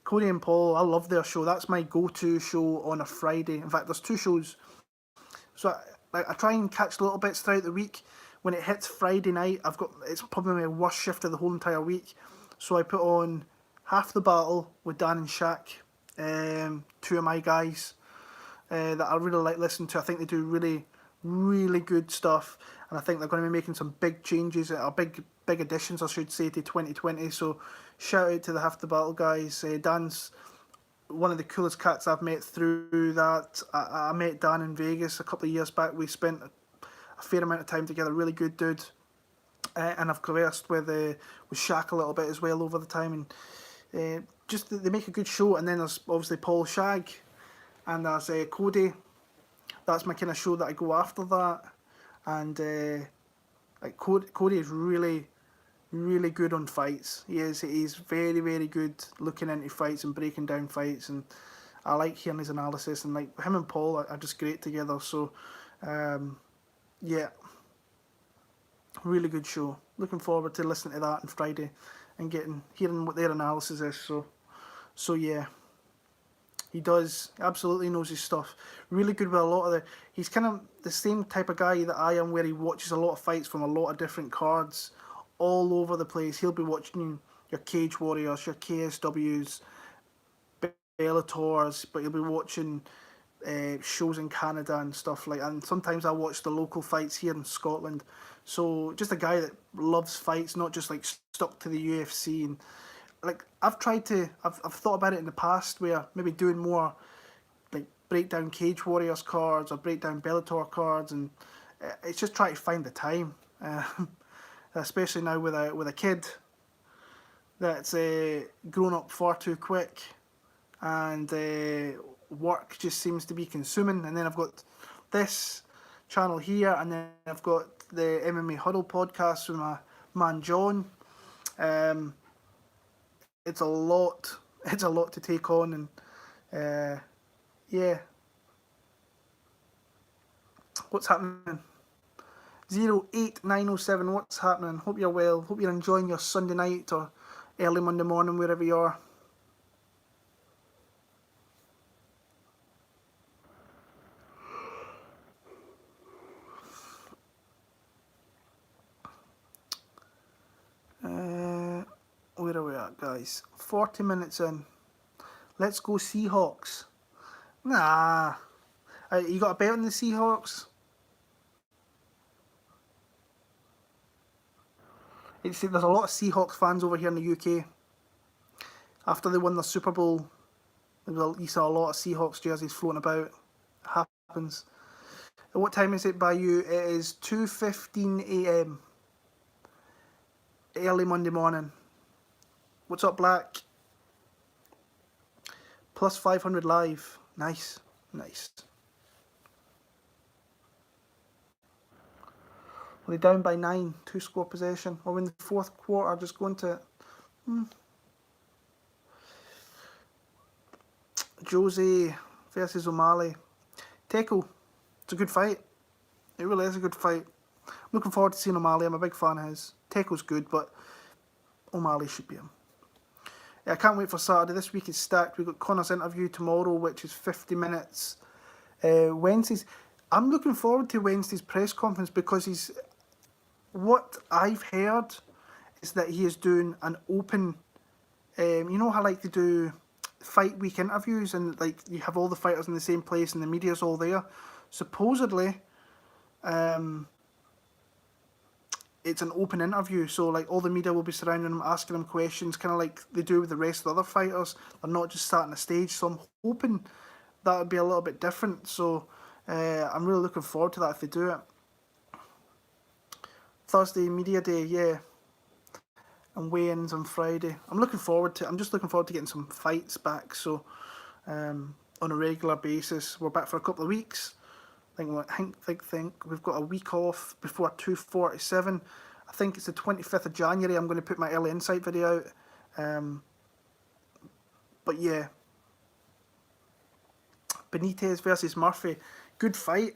Cody and Paul, I love their show. That's my go-to show on a Friday. In fact, there's 2 shows. So I try and catch little bits throughout the week. When it hits Friday night, it's probably my worst shift of the whole entire week. So I put on Half the Battle with Dan and Shaq, 2 of my guys that I really like listening to. I think they do really, really good stuff, and I think they're going to be making some big changes, or big additions, I should say, to 2020. So shout out to the Half the Battle guys. Dan's one of the coolest cats I've met through that. I met Dan in Vegas a couple of years back. We spent a fair amount of time together. Really good dude, and I've conversed with Shaq a little bit as well over the time, and just they make a good show. And then there's obviously Paul Shag, and there's Cody. That's my kind of show that I go after that, and like Cody is really, really good on fights. He's very, very good looking into fights and breaking down fights, and I like hearing his analysis. And like him and Paul are just great together. So yeah, really good show. Looking forward to listening to that on Friday and hearing what their analysis is. So yeah, he absolutely knows his stuff. Really good with a lot of he's kind of the same type of guy that I am, where he watches a lot of fights from a lot of different cards all over the place. He'll be watching your Cage Warriors, your KSWs, Bellators, but he'll be watching shows in Canada and stuff like that. And sometimes I watch the local fights here in Scotland. So just a guy that loves fights, not just like stuck to the UFC. And like I've thought about it in the past, where maybe doing more like break down Cage Warriors cards or break down Bellator cards, and it's just trying to find the time, especially now with a kid that's grown up far too quick, and work just seems to be consuming. And then I've got this channel here, and then I've got the MMA Huddle podcast with my man John. It's a lot. It's a lot to take on, and yeah. What's happening? 08907. What's happening? Hope you're well. Hope you're enjoying your Sunday night or early Monday morning, wherever you are. Where are we at, guys? 40 minutes in. Let's go Seahawks. Nah. You got a bet on the Seahawks? There's a lot of Seahawks fans over here in the UK. After they won the Super Bowl, you saw a lot of Seahawks jerseys floating about. It happens. What time is it by you? It is 2:15 AM. Early Monday morning. What's up, Black? Plus 500 live. Nice. Nice. Well, they're down by 9. 2-score possession. Or in the fourth quarter, just going to it. Jose versus O'Malley. Teco. It's a good fight. It really is a good fight. I'm looking forward to seeing O'Malley. I'm a big fan of his. Teco's good, but O'Malley should be him. I can't wait for Saturday. This week is stacked. We've got Connor's interview tomorrow, which is 50 minutes. Wednesday's. I'm looking forward to Wednesday's press conference because what I've heard is that he is doing an open. You know how like they do fight week interviews and like you have all the fighters in the same place and the media's all there. Supposedly, it's an open interview, so like all the media will be surrounding him, asking him questions, kind of like they do with the rest of the other fighters. They're not just sat on the stage, so I'm hoping that would be a little bit different. So I'm really looking forward to that if they do it. Thursday media day, yeah, and weigh-ins on Friday. I'm just looking forward to getting some fights back. So on a regular basis, we're back for a couple of weeks. I think we've got a week off before 247. I think it's the 25th of January. I'm going to put my early insight video out. But yeah, Benitez versus Murphy, good fight.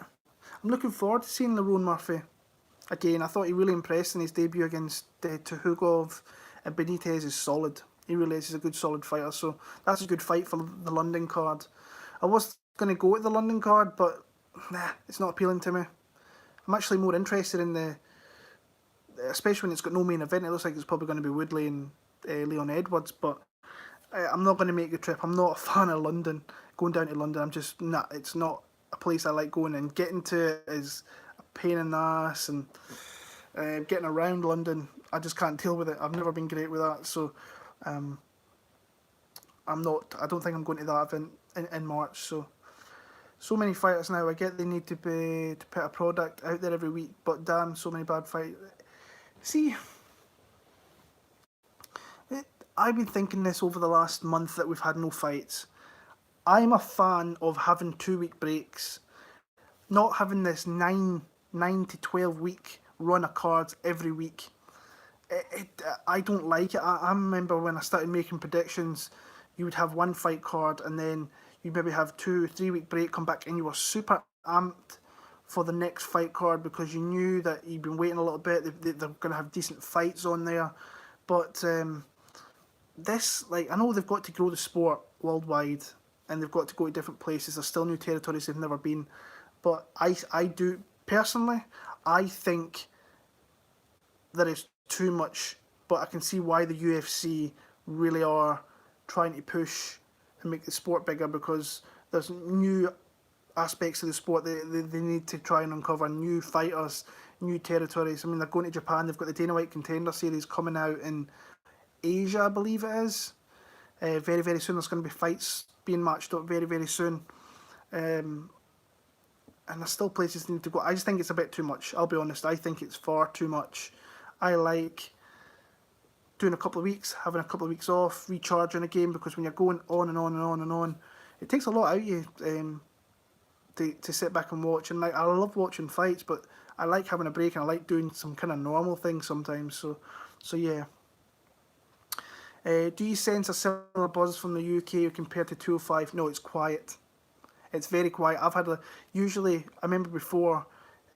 I'm looking forward to seeing Lerone Murphy again. I thought he really impressed in his debut against Tuhugov, and Benitez is solid. He really is. He's a good, solid fighter. So that's a good fight for the London card. I was going to go with the London card, but nah, it's not appealing to me. I'm actually more interested in especially when it's got no main event. It looks like it's probably going to be Woodley and Leon Edwards, but I'm not going to make the trip. I'm not a fan of London. Going down to London, I'm just not. It's not a place I like going, and getting to it is a pain in the ass, and getting around London, I just can't deal with it. I've never been great with that, so I'm not. I don't think I'm going to that event in March. So many fighters now. I get they need to put a product out there every week, but damn, so many bad fights. See, I've been thinking this over the last month that we've had no fights. I'm a fan of having 2-week breaks, not having this 9 to 12 week run of cards every week. I don't like it. I remember when I started making predictions, you would have one fight card and then you maybe have 2-3 week break, come back, and you were super amped for the next fight card because you knew that you've been waiting a little bit. They're going to have decent fights on there. But this, like, I know they've got to grow the sport worldwide and they've got to go to different places. There's still new territories they've never been. But I do, personally, I think there is too much. But I can see why the UFC really are trying to push and make the sport bigger because there's new aspects of the sport. They need to try and uncover new fighters, new territories. I mean, they're going to Japan. They've got the Dana White Contender Series coming out in Asia, I believe it is. Very, very soon. There's going to be fights being matched up very, very soon. Um, and there's still places need to go. I just think it's a bit too much. I'll be honest. I think it's far too much. I like doing a couple of weeks, having a couple of weeks off, recharging a game, because when you're going on and on and on and on, it takes a lot out of you to sit back and watch. And like, I love watching fights, but I like having a break and I like doing some kind of normal things sometimes. So yeah. Do you sense a similar buzz from the UK compared to 205? No, it's quiet. It's very quiet. Usually, I remember before,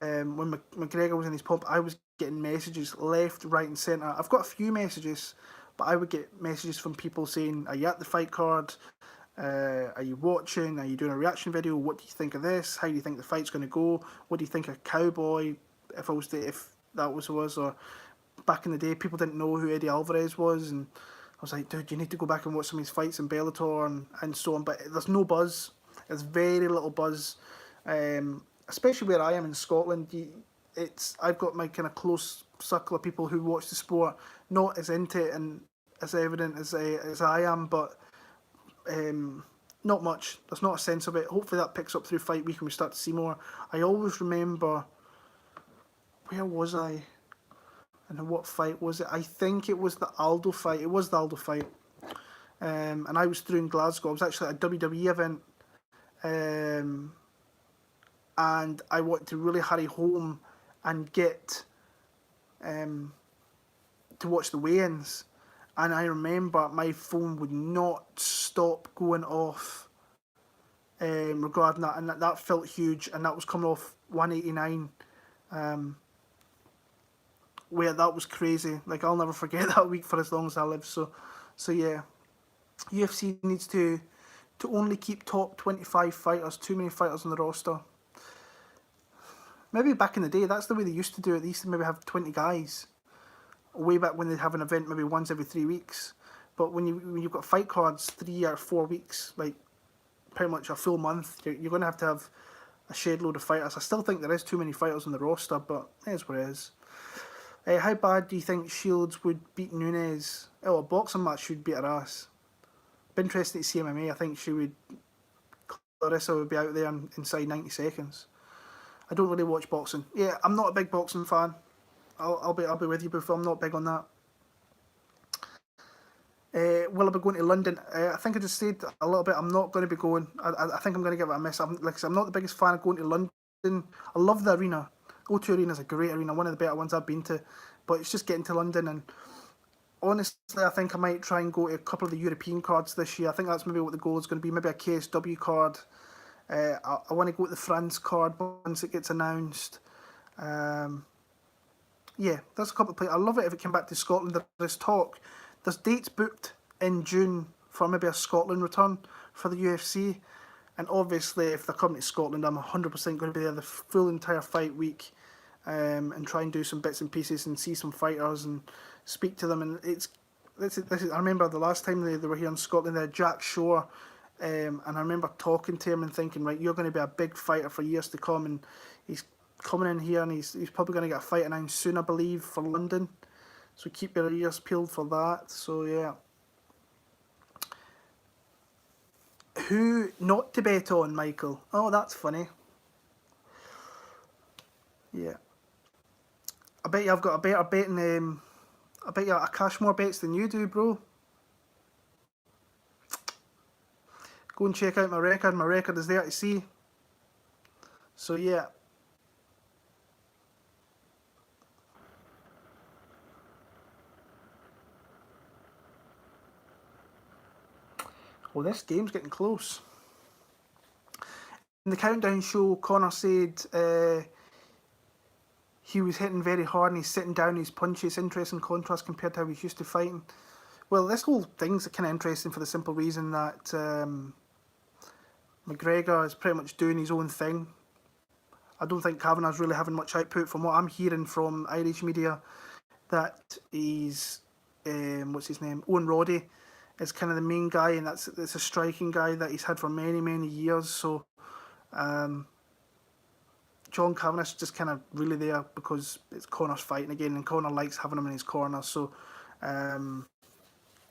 when McGregor was in his pump, I was getting messages left, right, and centre. I've got a few messages, but I would get messages from people saying, "Are you at the fight card? Are you watching? Are you doing a reaction video? What do you think of this? How do you think the fight's going to go? What do you think of Cowboy? If that was us, or back in the day, people didn't know who Eddie Alvarez was, and I was like, dude, you need to go back and watch some of his fights in Bellator and so on. But there's no buzz. There's very little buzz, especially where I am in Scotland. I've got my kind of close circle of people who watch the sport, not as into it and as evident as I am, but not much. There's not a sense of it. Hopefully that picks up through fight week and we start to see more. I always remember, where was I? And what fight was it? I think it was the Aldo fight. It was the Aldo fight. And I was through in Glasgow. I was actually at a WWE event. And I wanted to really hurry home and get to watch the weigh-ins. And I remember my phone would not stop going off regarding that. And that felt huge. And that was coming off 189. Where that was crazy. Like, I'll never forget that week for as long as I live. So yeah. UFC needs to only keep top 25 fighters. Too many fighters on the roster. Maybe back in the day, that's the way they used to do it. They used to maybe have 20 guys. Way back when they'd have an event maybe once every 3 weeks. But when you've got fight cards 3 or 4 weeks, like pretty much a full month, you're going to have a shed load of fighters. I still think there is too many fighters on the roster, but it is what it is. How bad do you think Shields would beat Nunes? Oh, a boxing match should beat her ass. Be interested to see MMA. I think Clarissa would be out there inside 90 seconds. I don't really watch boxing. Yeah, I'm not a big boxing fan. I'll be with you before. I'm not big on that. Will I be going to London? I think I just said a little bit. I'm not going to be going. I think I'm going to give it a miss. I'm not the biggest fan of going to London. I love the arena. O2 Arena is a great arena, one of the better ones I've been to. But it's just getting to London, and honestly, I think I might try and go to a couple of the European cards this year. I think that's maybe what the goal is going to be. Maybe a KSW card. I want to go to the France card once it gets announced. Yeah, there's a couple of places. I love it if it came back to Scotland. There's talk. There's dates booked in June for maybe a Scotland return for the UFC. And obviously, if they're coming to Scotland, I'm 100% going to be there the full entire fight week, and try and do some bits and pieces and see some fighters and speak to them. And this is I remember the last time they were here in Scotland, they had Jack Shore, and I remember talking to him and thinking, right, you're going to be a big fighter for years to come. And he's coming in here, and he's probably going to get a fight announced soon, I believe, for London. So keep your ears peeled for that. So yeah. Who not to bet on, Michael? Oh, that's funny. Yeah. I bet you I've got a better betting. I bet you I cash more bets than you do, bro. Go and check out my record. My record is there to see. So yeah. Well, this game's getting close. In the countdown show, Connor said he was hitting very hard and he's sitting down his punches. Interesting contrast compared to how he's used to fighting. Well, this whole thing's kind of interesting for the simple reason that McGregor is pretty much doing his own thing. I don't think Kavanagh's really having much output. From what I'm hearing from Irish media, that he's, what's his name, Owen Roddy is kind of the main guy, and that's a striking guy that he's had for many, many years. So John Kavanagh's just kind of really there because it's Connor's fighting again, and Connor likes having him in his corner. So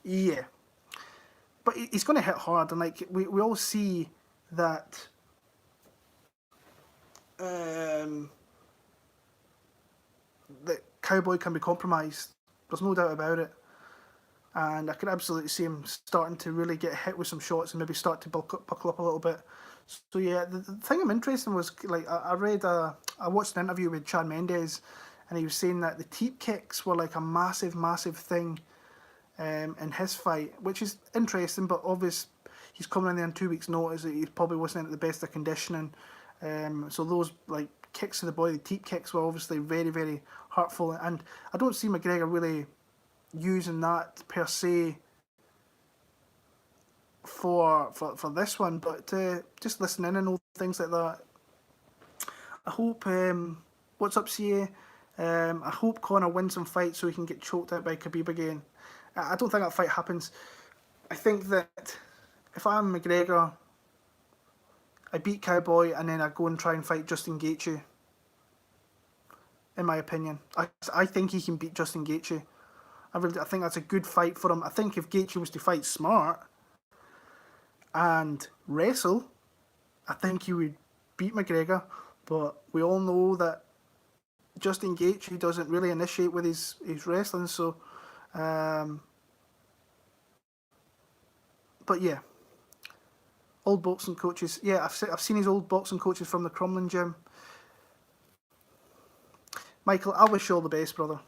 yeah, but he's going to hit hard, and like we all see that that Cowboy can be compromised. There's no doubt about it. And I could absolutely see him starting to really get hit with some shots and maybe start to buckle up a little bit. So yeah, the thing I'm interested in was like I watched an interview with Chad Mendes, and he was saying that the teep kicks were like a massive thing in his fight, which is interesting. But obvious, he's coming in there in 2 weeks' notice. He probably wasn't at the best of conditioning. So those like kicks to the body, the teep kicks were obviously very hurtful. And I don't see McGregor really using that per se for this one, but just listening and all things like that. I hope what's up, CA? I hope Conor wins some fights so he can get choked out by Khabib again. I don't think that fight happens. I think that if I'm McGregor, I beat Cowboy and then I go and try and fight Justin Gaethje. In my opinion, I think he can beat Justin Gaethje. I think that's a good fight for him. I think if Gaethje was to fight smart and wrestle, I think he would beat McGregor. But we all know that Justin Gaethje doesn't really initiate with his wrestling. So, but yeah, old boxing coaches. Yeah, I've seen his old boxing coaches from the Crumlin gym. Michael, I wish you all the best, brother.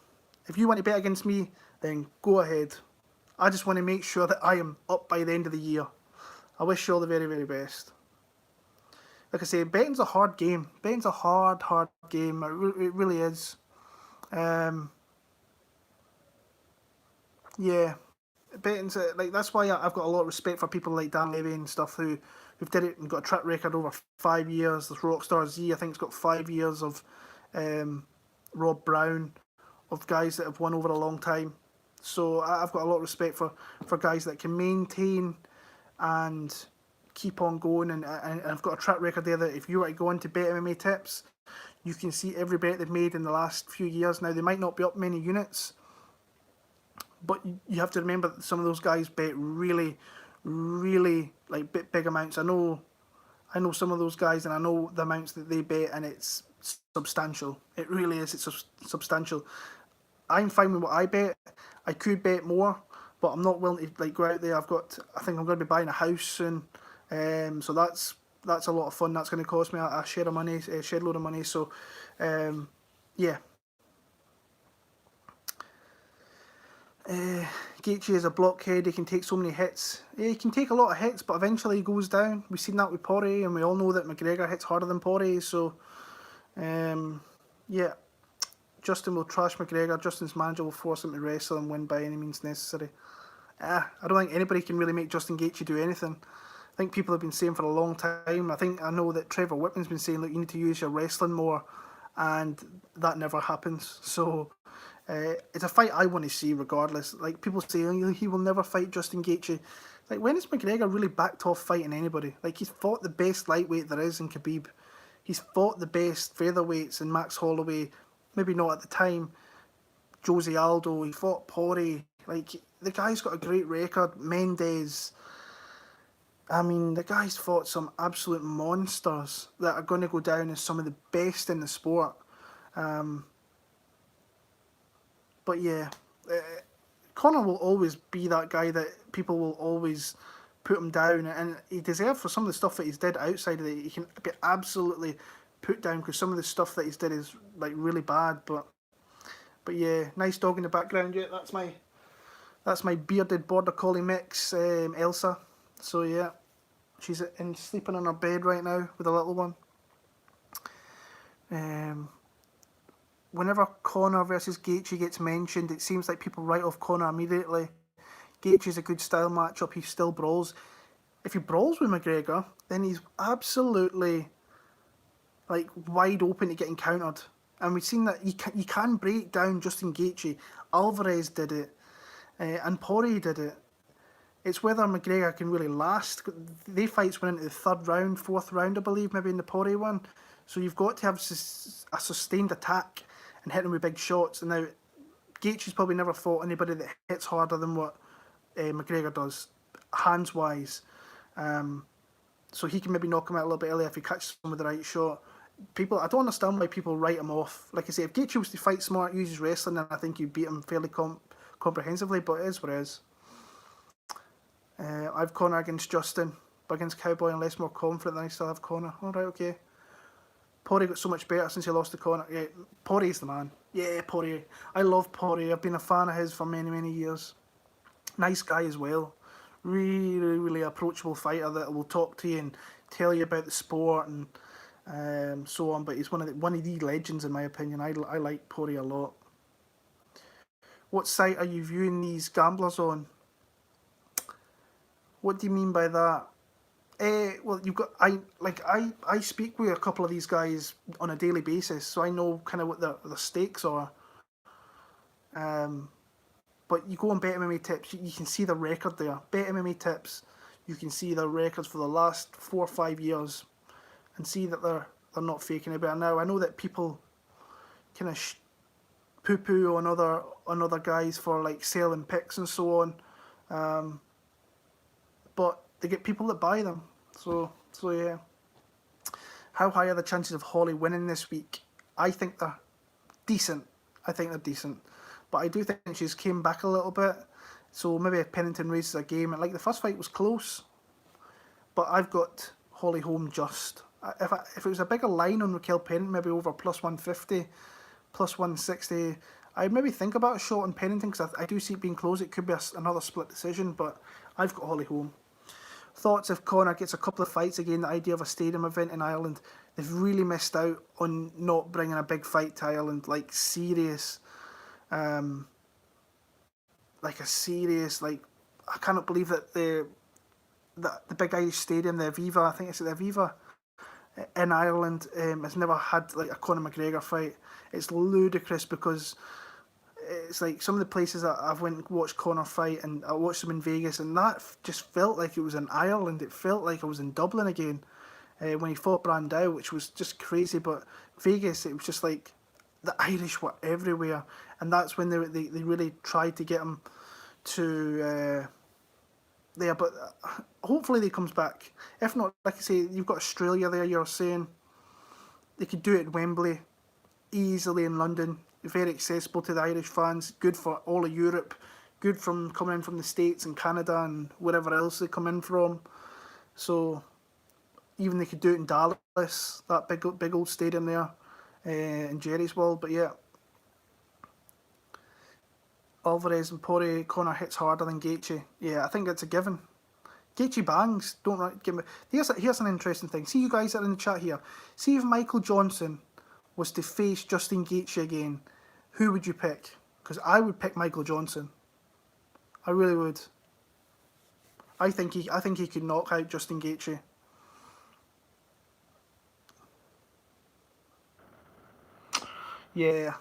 If you want to bet against me, then go ahead. I just want to make sure that I am up by the end of the year. I wish you all the very best. Like I say, betting's a hard game. Betting's a hard game. It really is. Yeah, betting's like that's why I've got a lot of respect for people like Dan Levy and stuff who've did it and got a track record over 5 years. There's Rockstar Z, I think, has got 5 years of Rob Brown, of guys that have won over a long time. So I've got a lot of respect for guys that can maintain and keep on going, and I've got a track record there that if you were to go into Bet MMA Tips, you can see every bet they've made in the last few years. Now, they might not be up many units, but you have to remember that some of those guys bet really like big amounts. I know some of those guys, and I know the amounts that they bet, and it's substantial. It really is. It's substantial. I'm fine with what I bet. I could bet more, but I'm not willing to like go out there. I think I'm going to be buying a house soon, so that's a lot of fun. That's going to cost me a shed load of money. So, yeah. Gaethje is a blockhead. He can take so many hits. He can take a lot of hits, but eventually he goes down. We've seen that with Poirier, and we all know that McGregor hits harder than Poirier. So, yeah. Justin will trash McGregor. Justin's manager will force him to wrestle and win by any means necessary. I don't think anybody can really make Justin Gaethje do anything. I think people have been saying for a long time. I know that Trevor Whitman's been saying, look, you need to use your wrestling more, and that never happens. So it's a fight I want to see regardless. Like, people say, oh, he will never fight Justin Gaethje. Like, when has McGregor really backed off fighting anybody? Like, he's fought the best lightweight there is in Khabib. He's fought the best featherweights in Max Holloway. Maybe not at the time. Jose Aldo, he fought Poirier. Like, the guy's got a great record. Mendes. I mean, the guy's fought some absolute monsters that are going to go down as some of the best in the sport. But yeah, Conor will always be that guy that people will always put him down, and he deserves for some of the stuff that he's did outside of it. He can be absolutely put down because some of the stuff that he's did is like really bad. But yeah, nice dog in the background. Yeah, that's my bearded border collie mix, Elsa. So yeah, she's sleeping on her bed right now with a little one. Whenever Conor versus Gaethje gets mentioned, it seems like people write off Conor immediately. Gaethje's a good style matchup. He still brawls. If he brawls with McGregor, then he's absolutely like wide open to getting countered. And we've seen that you can break down Justin Gaethje. Alvarez did it, and Poirier did it. It's whether McGregor can really last. They fights went into the third round, fourth round, I believe, maybe in the Poirier one. So you've got to have a sustained attack and hit him with big shots. And now Gaethje's probably never fought anybody that hits harder than what McGregor does, hands-wise. So he can maybe knock him out a little bit earlier if he catches him with the right shot. people, I don't understand why people write him off. Like I say, if Gaethje was to fight smart, use his wrestling, then I think he'd beat him fairly comprehensively. But it is what it is. I've Conor against Justin, but against Cowboy, unless more confident than I still have Conor. All right, okay. Poirier got so much better since he lost to Conor. Yeah, Poirier's the man. Yeah, Poirier. I love Poirier. I've been a fan of his for many, many years. Nice guy as well. Really, really approachable fighter that will talk to you and tell you about the sport and so on. But he's one of the legends in my opinion. I like Poirier a lot. What site are you viewing these gamblers on? What do you mean by that? Well, you've got I speak with a couple of these guys on a daily basis, so I know kind of what the stakes are. But you go on Bet MMA Tips, you can see the record there. Bet MMA Tips, you can see the records for the last 4 or 5 years, and see that they're not faking about it. Now I know that people kind of poo-poo on other guys for like selling picks and so on, but they get people that buy them. So yeah. How high are the chances of Holly winning this week? I think they're decent. But I do think she's came back a little bit. So maybe if Pennington raises a game, and like the first fight was close, but I've got Holly home just. If it was a bigger line on Raquel Pennington, maybe over plus 150, plus 160, I'd maybe think about a shot on Pennington because I do see it being close. It could be another split decision, but I've got Holly home. Thoughts if Conor gets a couple of fights again, the idea of a stadium event in Ireland, they've really missed out on not bringing a big fight to Ireland, like serious, I cannot believe that the big Irish stadium, the Aviva, I think it's the Aviva in Ireland, has never had like a Conor McGregor fight. It's ludicrous because it's like some of the places that I've went and watched Conor fight, and I watched them in Vegas, and that just felt like it was in Ireland. It felt like I was in Dublin again when he fought Brandao, which was just crazy. But Vegas, it was just like the Irish were everywhere, and that's when they really tried to get him to there. But hopefully he comes back. If not, like I say, you've got Australia there. You're saying they could do it at Wembley easily in London. Very accessible to the Irish fans, good for all of Europe, good from coming in from the States and Canada and wherever else they come in from. So even they could do it in Dallas, that big old stadium there, in Jerry's World. But yeah, Alvarez and Poirier, Conor hits harder than Gaethje. Yeah, I think it's a given. Gaethje bangs. Don't give me. Here's an interesting thing. See you guys that are in the chat here. See if Michael Johnson was to face Justin Gaethje again, who would you pick? Because I would pick Michael Johnson. I really would. I think he could knock out Justin Gaethje. Yeah,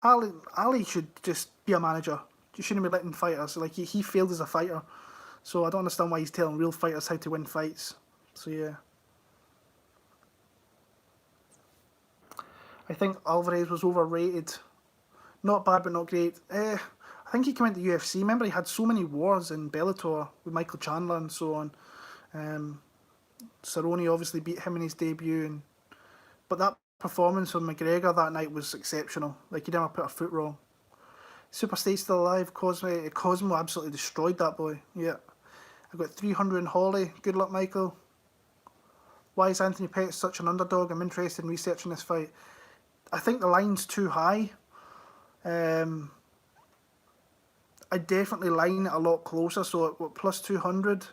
Ali should just be a manager. You shouldn't be letting fighters. Like he failed as a fighter, so I don't understand why he's telling real fighters how to win fights. So yeah. I think Alvarez was overrated. Not bad, but not great. I think he came into the UFC. Remember, he had so many wars in Bellator with Michael Chandler and so on. Cerrone obviously beat him in his debut, but that performance from McGregor that night was exceptional. Like, he never put a foot wrong. Super State still alive. Cosmo absolutely destroyed that boy. Yeah. I've got 300 in Holly. Good luck, Michael. Why is Anthony Pettis such an underdog? I'm interested in researching this fight. I think the line's too high. I definitely line it a lot closer. So at plus 200,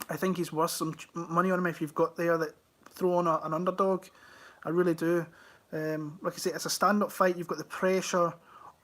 I think he's worth some money on him if you've got there that throw on an underdog. I really do. Like I say, it's a stand-up fight. You've got the pressure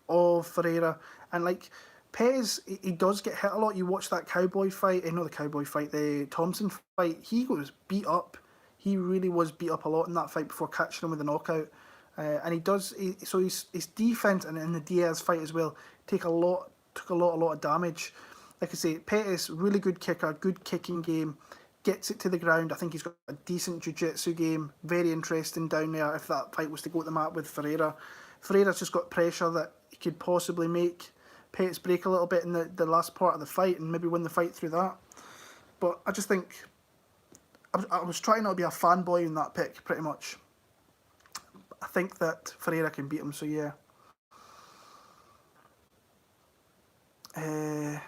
of Ferreira, and like Pettis, he does get hit a lot. You watch that Cowboy fight, not the Cowboy fight, the Thompson fight. He was beat up. He really was beat up a lot in that fight before catching him with a knockout. And he does. So his defense and in the Diaz fight as well took a lot of damage. Like I say, Pettis, really good kicker, good kicking game, gets it to the ground. I think he's got a decent jiu-jitsu game. Very interesting down there if that fight was to go to the mat with Ferreira. Ferreira's just got pressure that he could possibly make Pettis break a little bit in the last part of the fight and maybe win the fight through that. But I just think I was trying not to be a fanboy in that pick, pretty much. I think that Ferreira can beat him, so yeah. Uh,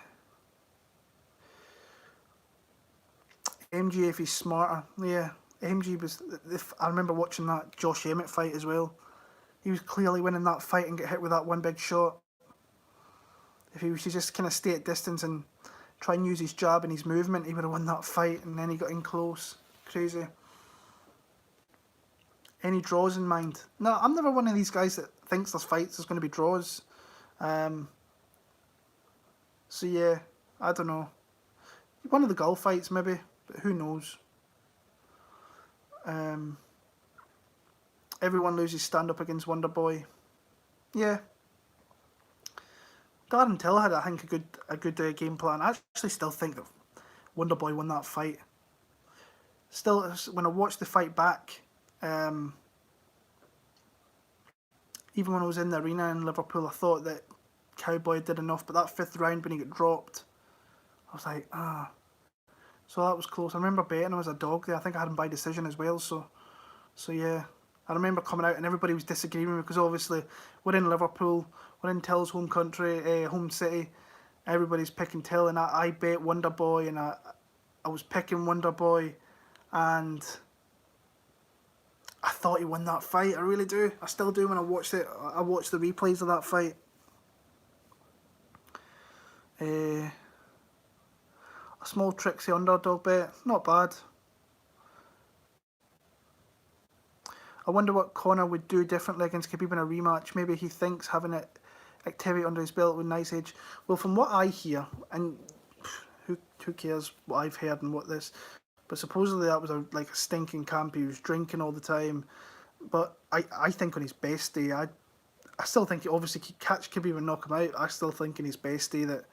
MG if he's smarter, yeah. MG was. I remember watching that Josh Emmett fight as well. He was clearly winning that fight and get hit with that one big shot. If he was to just kind of stay at distance and try and use his jab and his movement, he would have won that fight. And then he got in close. Crazy. Any draws in mind? No, I'm never one of these guys that thinks there's fights, there's going to be draws. So yeah, I don't know. One of the Gulf fights maybe, but who knows? Everyone loses stand up against Wonderboy. Yeah. Darren Till had, I think, a good game plan. I actually still think that Wonderboy won that fight. Still, when I watched the fight back, even when I was in the arena in Liverpool, I thought that Cowboy did enough. But that fifth round when he got dropped, I was like, ah. So that was close. I remember betting him as a dog there. I think I had him by decision as well. So yeah. I remember coming out and everybody was disagreeing with me because obviously we're in Liverpool, we're in Till's home country, home city. Everybody's picking Till, and I bet Wonderboy, and I was picking Wonderboy, and I thought he won that fight. I really do. I still do when I watched it. I watched the replays of that fight. A small tricksy underdog bet, not bad. I wonder what Conor would do differently against Khabib in a rematch. Maybe he thinks having activity under his belt with nice age. Well, from what I hear, and who cares what I've heard and what this, but supposedly that was like a stinking camp. He was drinking all the time. But I think on his best day, I still think he obviously could catch Khabib and knock him out. I still think in his best day that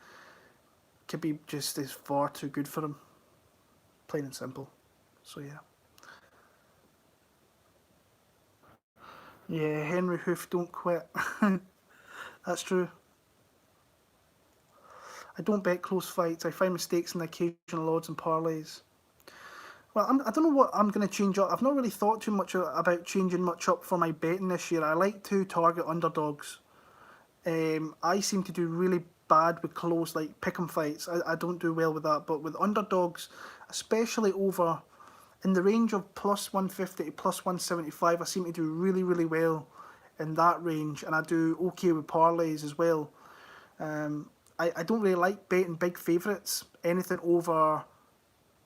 Khabib just is far too good for him. Plain and simple. So yeah. Yeah, Henry Hoof, don't quit. That's true. I don't bet close fights. I find mistakes in the occasional odds and parlays. Well, I don't know what I'm going to change up. I've not really thought too much about changing much up for my betting this year. I like to target underdogs. I seem to do really bad with close, like pick'em fights. I don't do well with that. But with underdogs, especially over in the range of plus 150 to plus 175, I seem to do really, really well in that range. And I do okay with parlays as well. I don't really like betting big favourites. Anything over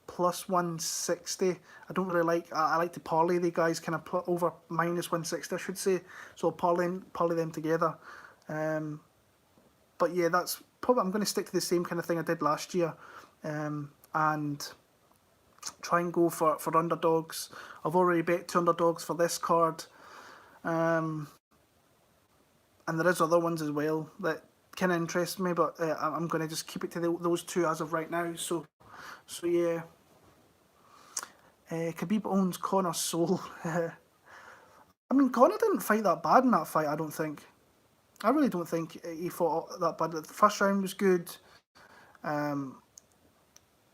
plus 160, I don't really like. I like to parlay the guys kind of over minus 160, I should say. So parlay them together. But yeah, that's probably, I'm going to stick to the same kind of thing I did last year, and try and go for underdogs. I've already bet 2 underdogs for this card, and there is other ones as well that kind of interest me, but I'm going to just keep it to those 2 as of right now. So yeah. Khabib owns Conor's soul. I mean, Conor didn't fight that bad in that fight, I don't think. I really don't think he fought that bad. The first round was good.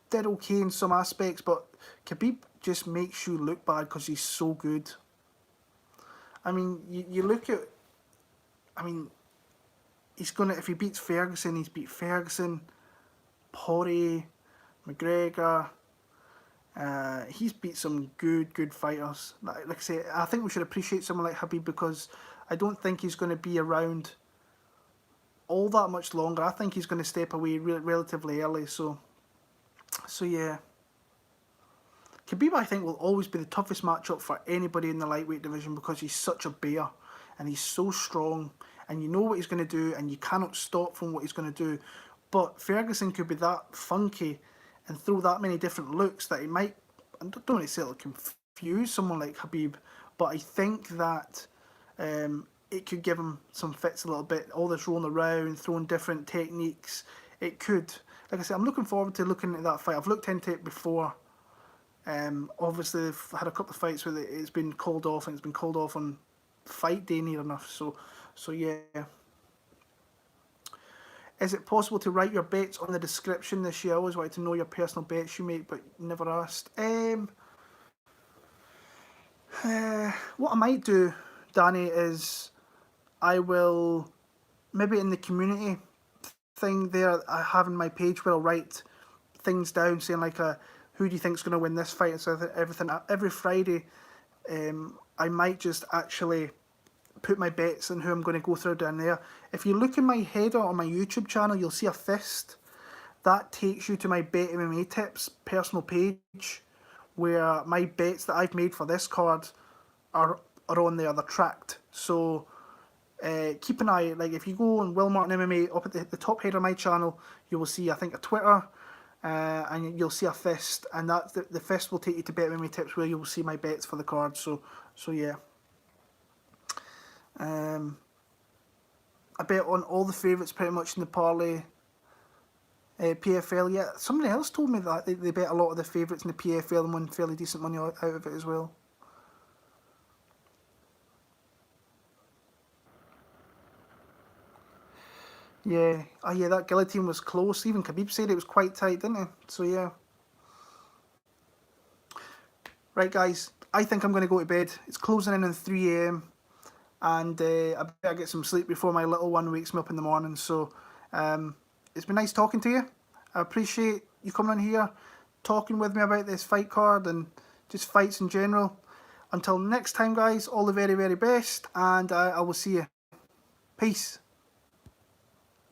Did okay in some aspects, but Khabib just makes you look bad because he's so good. I mean, you look at... I mean, he's going to... If he beats Ferguson, he's beat Ferguson, Poirier, McGregor... he's beat some good fighters. Like I say, I think we should appreciate someone like Khabib because I don't think he's going to be around all that much longer. I think he's going to step away relatively early. So yeah. Khabib, I think, will always be the toughest matchup for anybody in the lightweight division because he's such a bear and he's so strong and you know what he's going to do and you cannot stop from what he's going to do. But Ferguson could be that funky and throw that many different looks that he might, I don't want to say it'll confuse someone like Khabib, but I think that it could give him some fits a little bit. All this rolling around, throwing different techniques, it could. Like I said, I'm looking forward to looking at that fight. I've looked into it before. Obviously, they've had a couple of fights where it's been called off, and it's been called off on fight day near enough. So yeah. Is it possible to write your bets on the description this year? I always wanted to know your personal bets you make, but never asked. What I might do, Danny, is I will, maybe in the community thing there, I have in my page where I'll write things down saying like, who do you think's going to win this fight, and so everything. Every Friday, I might just actually put my bets and who I'm going to go through down there. If you look in my header on my YouTube channel, you'll see a fist. That takes you to my Bet MMA Tips personal page, where my bets that I've made for this card are on there. They're tracked. So keep an eye. Like if you go on Will Martin MMA, up at the top header of my channel, you will see, I think, a Twitter, and you'll see a fist, and that the fist will take you to Bet MMA Tips, where you will see my bets for the card. So yeah. I bet on all the favourites pretty much in the parlay. PFL, yeah. Somebody else told me that they bet a lot of the favourites in the PFL and won fairly decent money out of it as well. Yeah, oh yeah, that guillotine was close. Even Khabib said it was quite tight, didn't he? So yeah. Right, guys, I think I'm going to go to bed. It's closing in at 3 AM, and I better get some sleep before my little one wakes me up in the morning. So it's been nice talking to you. I appreciate you coming on here, talking with me about this fight card and just fights in general. Until next time, guys, all the very, very best, and I will see you. Peace.